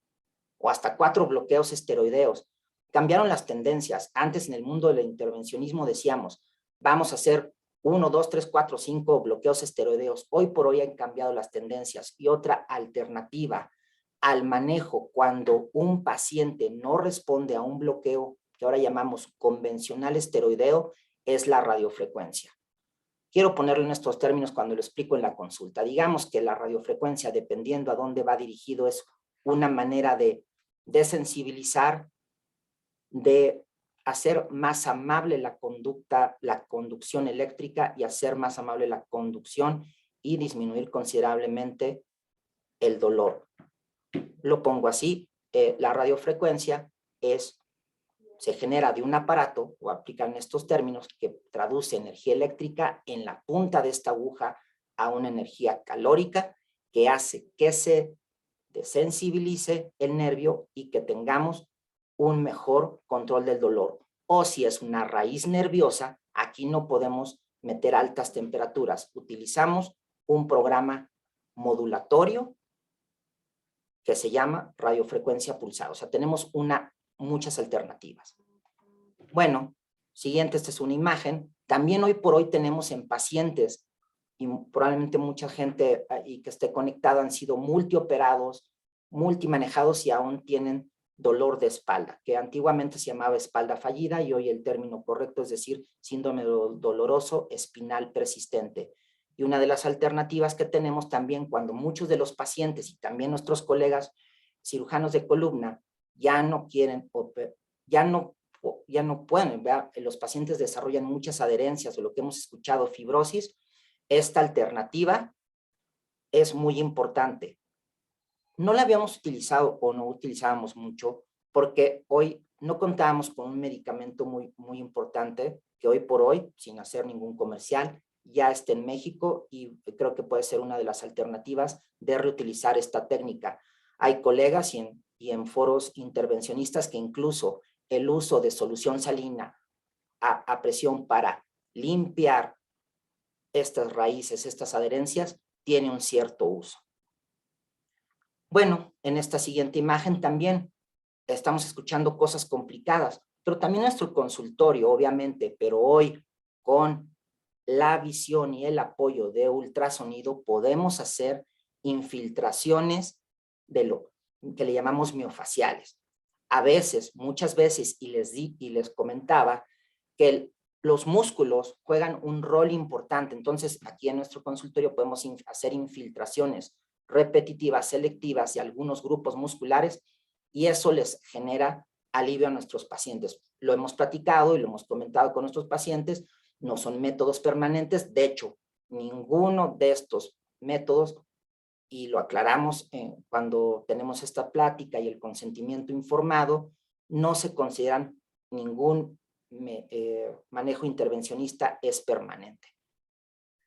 o hasta 4 bloqueos esteroideos. Cambiaron las tendencias. Antes en el mundo del intervencionismo decíamos, vamos a hacer 1, 2, 3, 4, 5 bloqueos esteroideos. Hoy por hoy han cambiado las tendencias y otra alternativa al manejo cuando un paciente no responde a un bloqueo que ahora llamamos convencional esteroideo es la radiofrecuencia. Quiero ponerlo en estos términos cuando lo explico en la consulta. Digamos que la radiofrecuencia, dependiendo a dónde va dirigido, es una manera de desensibilizar, de hacer más amable la conducción eléctrica y hacer más amable la conducción y disminuir considerablemente el dolor. Lo pongo así, la radiofrecuencia se genera de un aparato, o aplican estos términos, que traduce energía eléctrica en la punta de esta aguja a una energía calórica que hace que se desensibilice el nervio y que tengamos un mejor control del dolor. O si es una raíz nerviosa, aquí no podemos meter altas temperaturas. Utilizamos un programa modulatorio que se llama radiofrecuencia pulsada. O sea, tenemos muchas alternativas. Bueno, siguiente, esta es una imagen. También hoy por hoy tenemos en pacientes, y probablemente mucha gente y que esté conectada han sido multioperados, multimanejados y aún tienen dolor de espalda, que antiguamente se llamaba espalda fallida y hoy el término correcto es decir, síndrome doloroso espinal persistente. Y una de las alternativas que tenemos también cuando muchos de los pacientes y también nuestros colegas cirujanos de columna ya no quieren, ya no pueden, ¿verdad? Los pacientes desarrollan muchas adherencias o lo que hemos escuchado, fibrosis. Esta alternativa es muy importante. No la habíamos utilizado o no utilizábamos mucho porque hoy no contábamos con un medicamento muy importante que hoy por hoy, sin hacer ningún comercial, ya está en México y creo que puede ser una de las alternativas de reutilizar esta técnica. Hay colegas y en foros intervencionistas que incluso el uso de solución salina a presión para limpiar estas raíces, estas adherencias, tiene un cierto uso. Bueno, en esta siguiente imagen también estamos escuchando cosas complicadas, pero también nuestro consultorio, obviamente, pero hoy con la visión y el apoyo de ultrasonido podemos hacer infiltraciones de lo que le llamamos miofaciales. A veces, muchas veces, y les comentaba que los músculos juegan un rol importante. Entonces, aquí en nuestro consultorio podemos hacer infiltraciones repetitivas, selectivas y algunos grupos musculares, y eso les genera alivio a nuestros pacientes. Lo hemos platicado y lo hemos comentado con nuestros pacientes, no son métodos permanentes. De hecho, ninguno de estos métodos, y lo aclaramos cuando tenemos esta plática y el consentimiento informado, no se consideran ningún manejo intervencionista es permanente.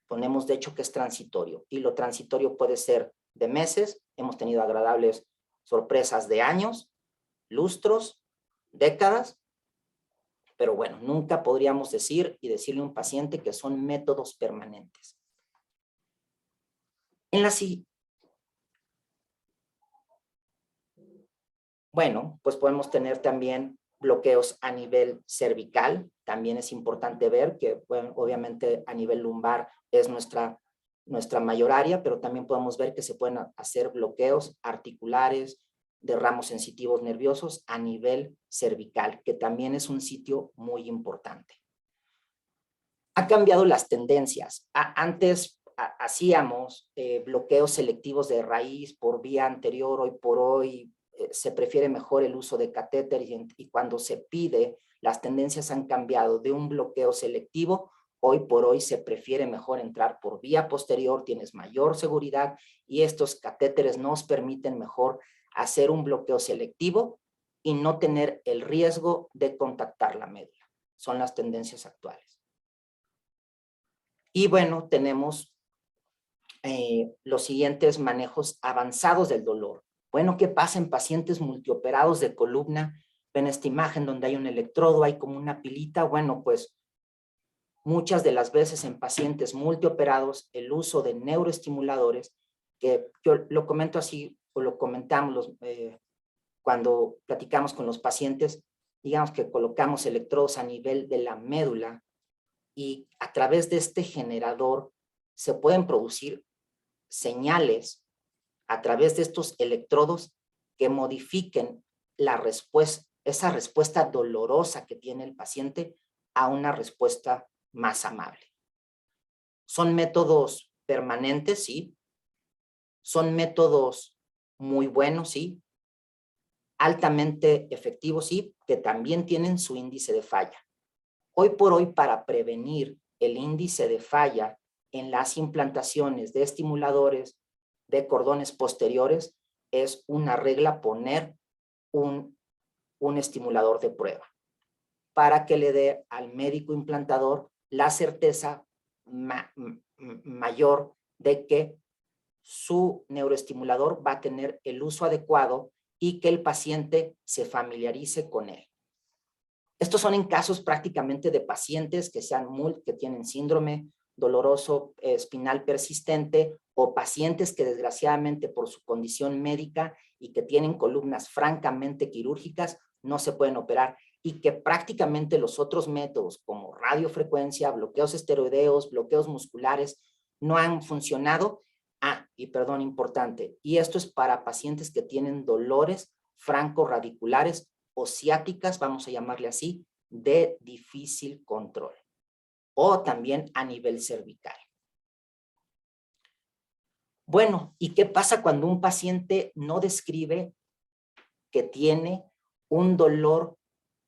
Ponemos de hecho que es transitorio y lo transitorio puede ser de meses, hemos tenido agradables sorpresas de años, lustros, décadas, pero bueno, nunca podríamos decir y decirle a un paciente que son métodos permanentes. Bueno, pues podemos tener también bloqueos a nivel cervical. También es importante ver que, bueno, obviamente a nivel lumbar es nuestra mayor área, pero también podemos ver que se pueden hacer bloqueos articulares de ramos sensitivos nerviosos a nivel cervical, que también es un sitio muy importante. Ha cambiado las tendencias. Antes hacíamos bloqueos selectivos de raíz por vía anterior, hoy por hoy se prefiere mejor el uso de catéter y cuando se pide, las tendencias han cambiado de un bloqueo selectivo. Hoy por hoy se prefiere mejor entrar por vía posterior, tienes mayor seguridad y estos catéteres nos permiten mejor hacer un bloqueo selectivo y no tener el riesgo de contactar la médula. Son las tendencias actuales. Y bueno, tenemos los siguientes manejos avanzados del dolor. Bueno, ¿qué pasa en pacientes multioperados de columna? Ven esta imagen donde hay un electrodo, hay como una pilita. Bueno, pues muchas de las veces en pacientes multioperados, el uso de neuroestimuladores, que yo lo comento así, o lo comentamos cuando platicamos con los pacientes, digamos que colocamos electrodos a nivel de la médula y a través de este generador se pueden producir señales a través de estos electrodos que modifiquen esa respuesta dolorosa que tiene el paciente a una respuesta más amable. Son métodos permanentes, sí. Son métodos muy buenos, sí. Altamente efectivos, sí, que también tienen su índice de falla. Hoy por hoy, para prevenir el índice de falla en las implantaciones de estimuladores de cordones posteriores, es una regla poner un estimulador de prueba para que le dé al médico implantador la certeza mayor de que su neuroestimulador va a tener el uso adecuado y que el paciente se familiarice con él. Estos son en casos prácticamente de pacientes que tienen síndrome doloroso espinal persistente o pacientes que desgraciadamente por su condición médica y que tienen columnas francamente quirúrgicas no se pueden operar y que prácticamente los otros métodos como radiofrecuencia, bloqueos esteroideos, bloqueos musculares no han funcionado. Y perdón, importante, y esto es para pacientes que tienen dolores franco-radiculares o ciáticas, vamos a llamarle así, de difícil control, o también a nivel cervical. Bueno, ¿y qué pasa cuando un paciente no describe que tiene un dolor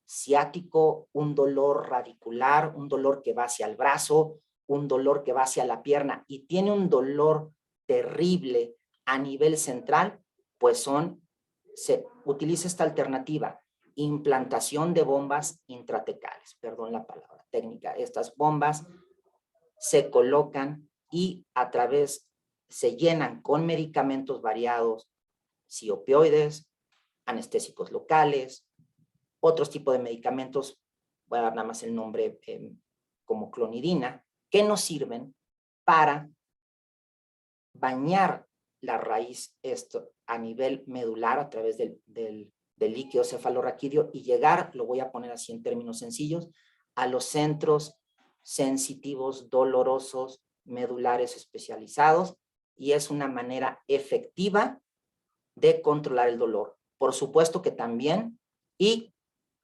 ciático, un dolor radicular, un dolor que va hacia el brazo, un dolor que va hacia la pierna y tiene un dolor terrible a nivel central? Pues se utiliza esta alternativa, implantación de bombas intratecales, perdón la palabra técnica. Estas bombas se colocan y a través se llenan con medicamentos variados, sí, opioides, anestésicos locales, otros tipos de medicamentos, voy a dar nada más el nombre como clonidina, que nos sirven para bañar la raíz a nivel medular a través del líquido cefalorraquídeo y llegar, lo voy a poner así en términos sencillos, a los centros sensitivos, dolorosos, medulares especializados, y es una manera efectiva de controlar el dolor. Por supuesto que también, y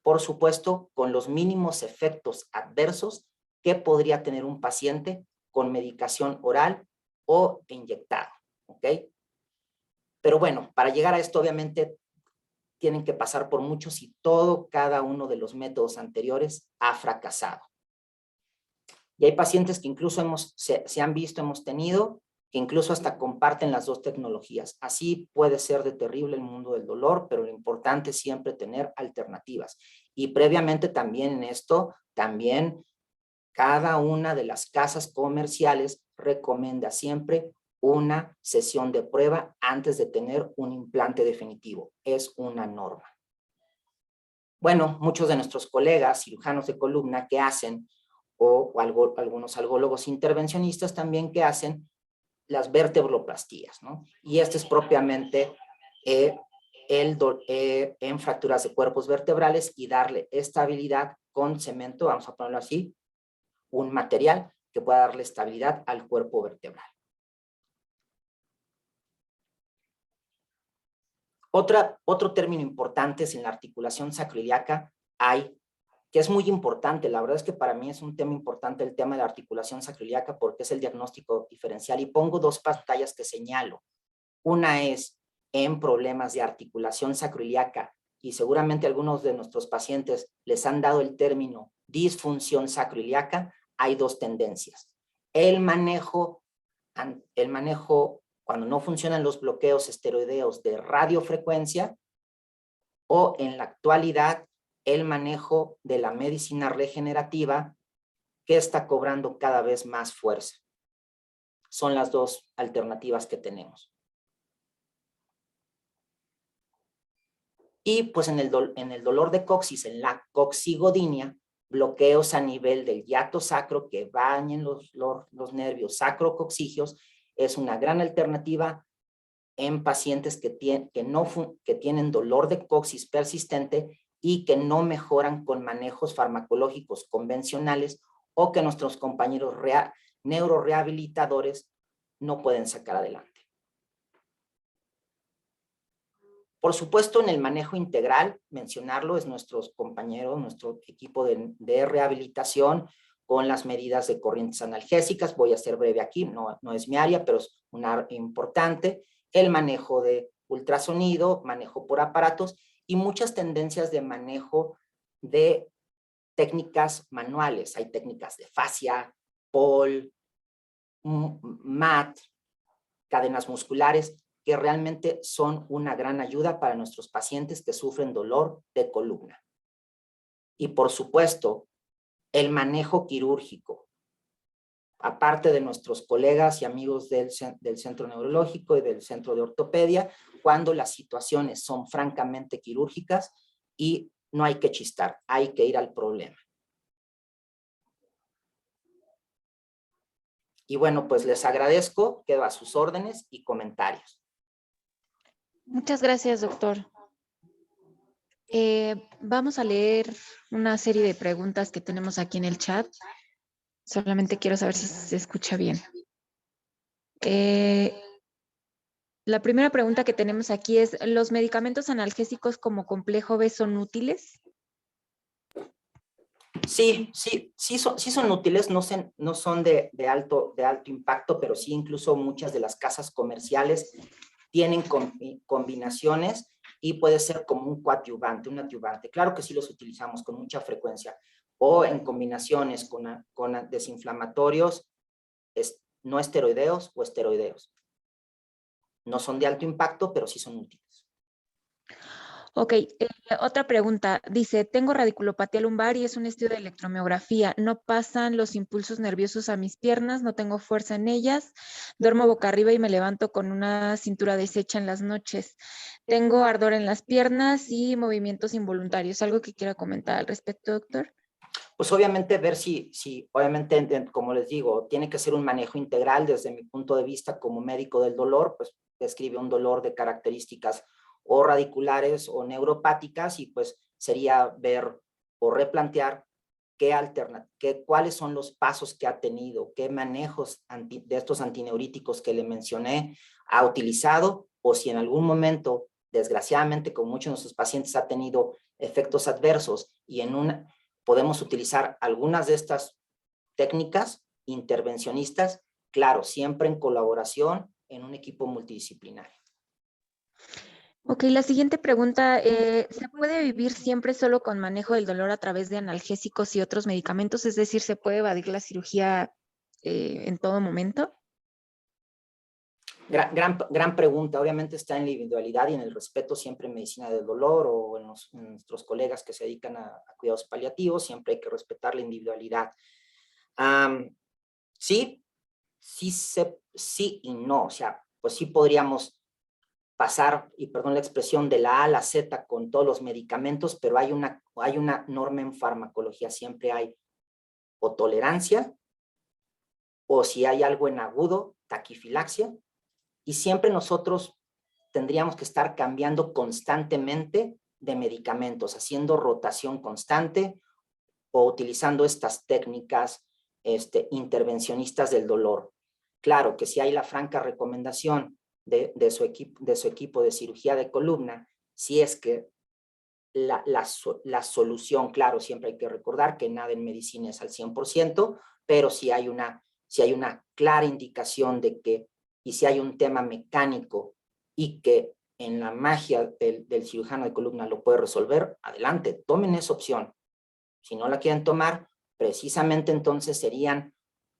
por supuesto con los mínimos efectos adversos que podría tener un paciente con medicación oral o inyectado, ¿ok? Pero bueno, para llegar a esto obviamente tienen que pasar por muchos y cada uno de los métodos anteriores ha fracasado. Y hay pacientes que incluso se han visto, hemos tenido, que incluso hasta comparten las dos tecnologías. Así puede ser de terrible el mundo del dolor, pero lo importante es siempre tener alternativas. Y previamente también en esto, también cada una de las casas comerciales recomienda siempre una sesión de prueba antes de tener un implante definitivo. Es una norma. Bueno, muchos de nuestros colegas cirujanos de columna que hacen, o algunos algólogos intervencionistas también que hacen las vertebroplastías, ¿no? Y este es propiamente en fracturas de cuerpos vertebrales y darle estabilidad con cemento, vamos a ponerlo así, un material que pueda darle estabilidad al cuerpo vertebral. Otro término importante es en la articulación sacroiliaca que es muy importante. La verdad es que para mí es un tema importante el tema de la articulación sacroiliaca porque es el diagnóstico diferencial y pongo dos pantallas que señalo. Una es en problemas de articulación sacroiliaca y seguramente algunos de nuestros pacientes les han dado el término disfunción sacroiliaca. Hay dos tendencias. El manejo cuando no funcionan los bloqueos esteroideos de radiofrecuencia o en la actualidad el manejo de la medicina regenerativa que está cobrando cada vez más fuerza. Son las dos alternativas que tenemos. Y pues en el dolor de coxis, en la coxigodinia, bloqueos a nivel del hiato sacro que bañen los nervios sacrocoxígeos es una gran alternativa en pacientes que tienen dolor de coxis persistente y que no mejoran con manejos farmacológicos convencionales o que nuestros compañeros neurorehabilitadores no pueden sacar adelante. Por supuesto, en el manejo integral, mencionarlo, es nuestros compañeros, nuestro equipo de rehabilitación con las medidas de corrientes analgésicas. Voy a ser breve aquí, no es mi área, pero es una área importante. El manejo de ultrasonido, manejo por aparatos y muchas tendencias de manejo de técnicas manuales. Hay técnicas de fascia, POL, MAT, cadenas musculares, que realmente son una gran ayuda para nuestros pacientes que sufren dolor de columna. Y por supuesto, el manejo quirúrgico. Aparte de nuestros colegas y amigos del Centro Neurológico y del Centro de Ortopedia, cuando las situaciones son francamente quirúrgicas y no hay que chistar, hay que ir al problema. Y bueno, pues les agradezco, quedo a sus órdenes y comentarios. Muchas gracias, doctor. Vamos a leer una serie de preguntas que tenemos aquí en el chat. Solamente quiero saber si se escucha bien. La primera pregunta que tenemos aquí es, ¿los medicamentos analgésicos como complejo B son útiles? Sí son útiles, no son de alto impacto, pero sí incluso muchas de las casas comerciales tienen combinaciones y puede ser como un coadyuvante, un adyuvante. Claro que sí los utilizamos con mucha frecuencia, o en combinaciones con desinflamatorios no esteroideos o esteroideos. No son de alto impacto, pero sí son útiles. Ok, otra pregunta. Dice, tengo radiculopatía lumbar y es un estudio de electromiografía. No pasan los impulsos nerviosos a mis piernas, no tengo fuerza en ellas. Duermo boca arriba y me levanto con una cintura deshecha en las noches. Tengo ardor en las piernas y movimientos involuntarios. ¿Algo que quiera comentar al respecto, doctor? Pues obviamente ver si obviamente, como les digo, tiene que ser un manejo integral desde mi punto de vista como médico del dolor, pues describe un dolor de características o radiculares o neuropáticas y pues sería ver o replantear cuáles son los pasos que ha tenido, qué manejos de estos antineuríticos que le mencioné ha utilizado o si en algún momento, desgraciadamente, como muchos de nuestros pacientes ha tenido efectos adversos y podemos utilizar algunas de estas técnicas intervencionistas, claro, siempre en colaboración en un equipo multidisciplinario. Ok, la siguiente pregunta, ¿se puede vivir siempre solo con manejo del dolor a través de analgésicos y otros medicamentos? Es decir, ¿se puede evadir la cirugía en todo momento? Gran pregunta. Obviamente está en la individualidad y en el respeto siempre en medicina del dolor o en nuestros colegas que se dedican a cuidados paliativos, siempre hay que respetar la individualidad. Sí y no, o sea, pues sí podríamos pasar, y perdón la expresión, de la A a la Z con todos los medicamentos, pero hay una norma en farmacología, siempre hay o tolerancia, o si hay algo en agudo, taquifilaxia, y siempre nosotros tendríamos que estar cambiando constantemente de medicamentos, haciendo rotación constante o utilizando estas técnicas intervencionistas del dolor. Claro que si hay la franca recomendación de su equipo de cirugía de columna, si es que la solución, claro, siempre hay que recordar que nada en medicina es al 100%, pero si hay una clara indicación de que, y si hay un tema mecánico y que en la magia del cirujano de columna lo puede resolver, adelante, tomen esa opción. Si no la quieren tomar, precisamente entonces serían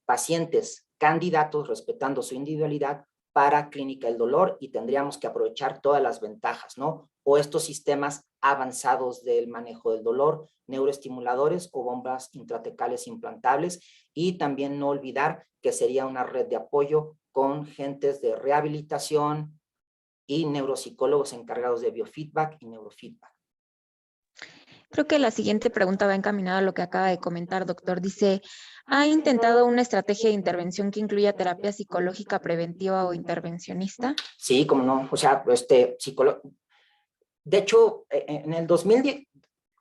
pacientes candidatos, respetando su individualidad, para clínica del dolor y tendríamos que aprovechar todas las ventajas, ¿no? O estos sistemas avanzados del manejo del dolor, neuroestimuladores o bombas intratecales implantables y también no olvidar que sería una red de apoyo con gentes de rehabilitación y neuropsicólogos encargados de biofeedback y neurofeedback. Creo que la siguiente pregunta va encaminada a lo que acaba de comentar, doctor. Dice, ¿ha intentado una estrategia de intervención que incluya terapia psicológica preventiva o intervencionista? Sí, como no, o sea, de hecho, en el 2010,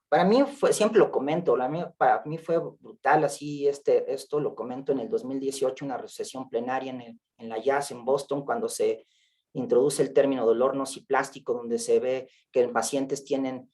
para mí siempre lo comento, para mí fue brutal, así esto lo comento en el 2018, una sesión plenaria en la Jazz en Boston, cuando se introduce el término dolor nociplástico, donde se ve que los pacientes tienen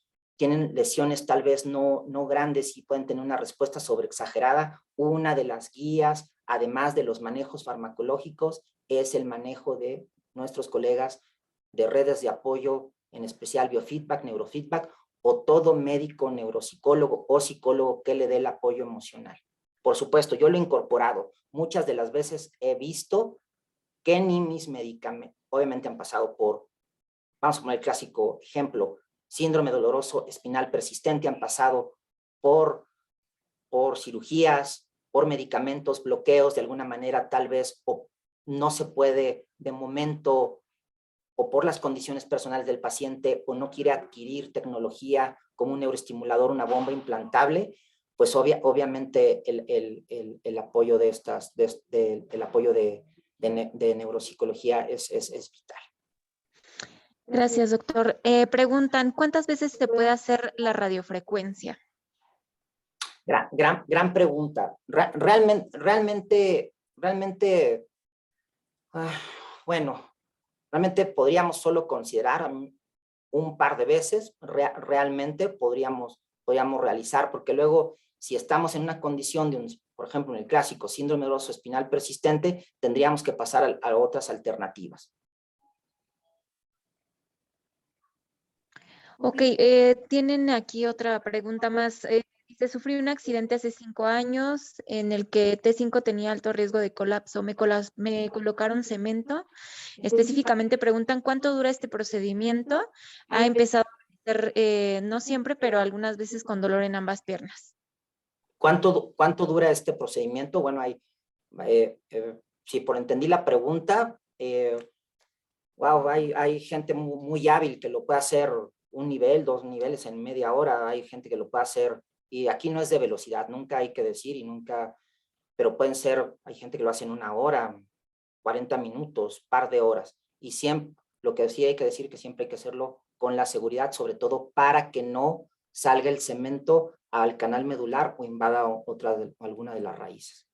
lesiones tal vez no grandes y pueden tener una respuesta sobreexagerada. Una de las guías, además de los manejos farmacológicos, es el manejo de nuestros colegas de redes de apoyo, en especial biofeedback, neurofeedback, o todo médico, neuropsicólogo o psicólogo que le dé el apoyo emocional. Por supuesto, yo lo he incorporado. Muchas de las veces he visto que ni mis medicamentos, obviamente han pasado por, vamos a poner el clásico ejemplo, síndrome doloroso espinal persistente, han pasado por cirugías, por medicamentos, bloqueos, de alguna manera tal vez o no se puede de momento, o por las condiciones personales del paciente, o no quiere adquirir tecnología como un neuroestimulador, una bomba implantable, pues obviamente el apoyo de estas, el apoyo de neuropsicología es vital. Gracias, doctor. Preguntan, ¿cuántas veces se puede hacer la radiofrecuencia? Gran pregunta. Realmente, bueno, realmente podríamos solo considerar un par de veces, realmente podríamos realizar, porque luego, si estamos en una condición de por ejemplo, en el clásico síndrome doloroso espinal persistente, tendríamos que pasar a otras alternativas. Ok, tienen aquí otra pregunta más. Dice, sufrí un accidente hace 5 años en el que T5 tenía alto riesgo de colapso. Me colocaron cemento. Específicamente preguntan, ¿cuánto dura este procedimiento? Ha empezado a ser, no siempre, pero algunas veces con dolor en ambas piernas. ¿Cuánto dura este procedimiento? Bueno, si por entendí la pregunta, wow, hay gente muy hábil que lo puede hacer 1 nivel, 2 niveles en media hora, hay gente que lo puede hacer, y aquí no es de velocidad, nunca hay que decir y nunca, pero hay gente que lo hace en 1 hora, 40 minutos, par de horas, y siempre, lo que sí hay que decir que siempre hay que hacerlo con la seguridad, sobre todo para que no salga el cemento al canal medular o invada alguna de las raíces.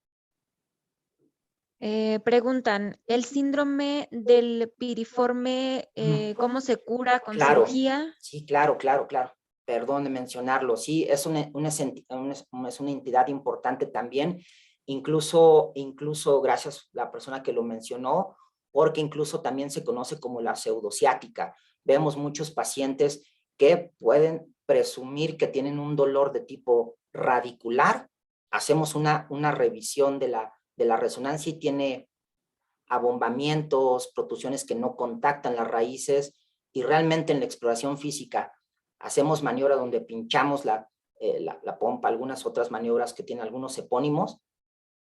Preguntan, ¿el síndrome del piriforme, cómo se cura con Claro, cirugía? sí, claro. Perdón de mencionarlo. Sí, es una entidad importante también, incluso gracias a la persona que lo mencionó, porque incluso también se conoce como la pseudociática. Vemos muchos pacientes que pueden presumir que tienen un dolor de tipo radicular. Hacemos una revisión de la resonancia y tiene abombamientos, protusiones que no contactan las raíces, y realmente en la exploración física hacemos maniobras donde pinchamos la pompa, algunas otras maniobras que tienen algunos epónimos,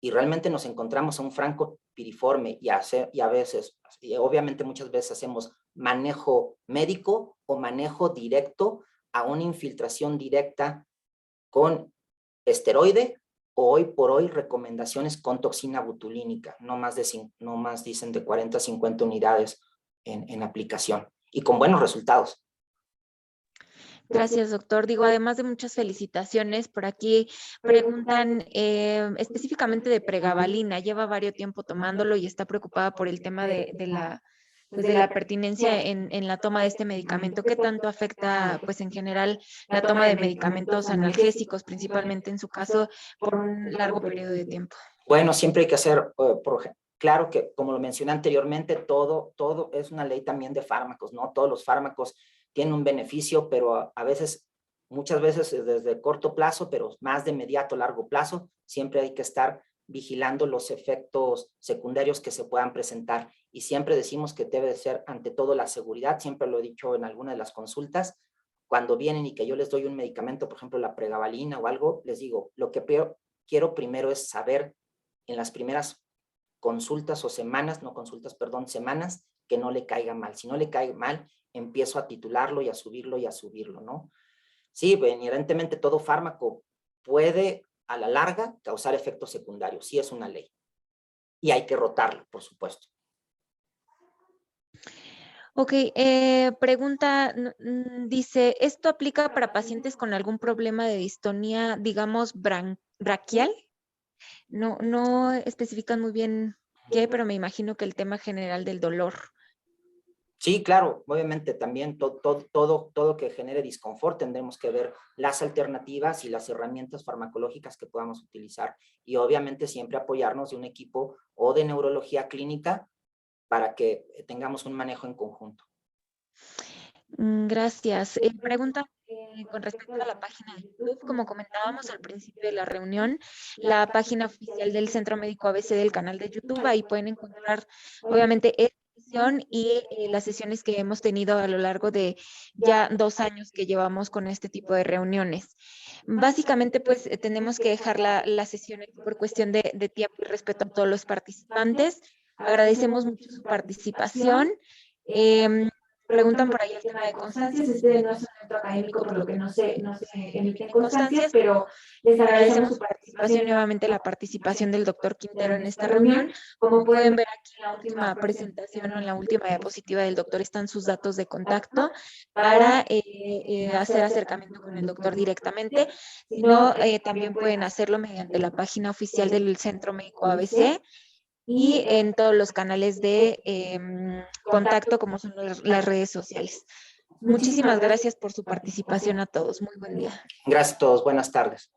y realmente nos encontramos a un franco piriforme, y a veces, y obviamente muchas veces hacemos manejo médico o manejo directo a una infiltración directa con esteroide, o hoy por hoy recomendaciones con toxina botulínica, no más dicen de 40 a 50 unidades en aplicación, y con buenos resultados. Gracias, doctor. Digo, además de muchas felicitaciones, por aquí preguntan específicamente de pregabalina. Lleva varios tiempo tomándolo y está preocupada por el tema de la pertinencia en la toma de este medicamento. ¿Qué tanto afecta, pues, en general, la toma de medicamentos analgésicos, principalmente en su caso, por un largo periodo de tiempo? Bueno, siempre hay que hacer, claro que, como lo mencioné anteriormente, todo es una ley también de fármacos, ¿no? Todos los fármacos tienen un beneficio, pero muchas veces desde corto plazo, pero más de mediato largo plazo, siempre hay que estar vigilando los efectos secundarios que se puedan presentar, y siempre decimos que debe de ser ante todo la seguridad. Siempre lo he dicho en alguna de las consultas, cuando vienen y que yo les doy un medicamento, por ejemplo la pregabalina o algo, les digo, lo que quiero primero es saber en las primeras consultas o semanas, no consultas, perdón, semanas, que no le caiga mal. Si no le cae mal, empiezo a titularlo y a subirlo, ¿no? Sí, inherentemente todo fármaco puede a la larga causar efectos secundarios, sí es una ley. Y hay que rotarlo, por supuesto. Ok, pregunta, dice, ¿esto aplica para pacientes con algún problema de distonía, digamos, braquial? No especifican muy bien qué, pero me imagino que el tema general del dolor. Sí, claro, obviamente también todo que genere disconfort, tendremos que ver las alternativas y las herramientas farmacológicas que podamos utilizar, y obviamente siempre apoyarnos de un equipo o de neurología clínica para que tengamos un manejo en conjunto. Gracias. Pregunta con respecto a la página de YouTube. Como comentábamos al principio de la reunión, la página oficial del Centro Médico ABC del canal de YouTube, ahí pueden encontrar obviamente esta sesión y las sesiones que hemos tenido a lo largo de ya 2 años que llevamos con este tipo de reuniones. Básicamente, pues tenemos que dejar la sesión aquí por cuestión de tiempo y respeto a todos los participantes. Agradecemos mucho su participación. Preguntan por ahí el tema de constancias. Este no es un evento académico, por lo que no se emiten constancias, pero les agradecemos su participación y nuevamente la participación del doctor Quintero en esta reunión. Como pueden ver aquí en la última presentación o en la última diapositiva del doctor están sus datos de contacto para hacer acercamiento con el doctor directamente. Si no, también pueden hacerlo mediante la página oficial del Centro Médico ABC y en todos los canales de contacto como son las redes sociales. Muchísimas gracias por su participación a todos. Muy buen día. Gracias a todos. Buenas tardes.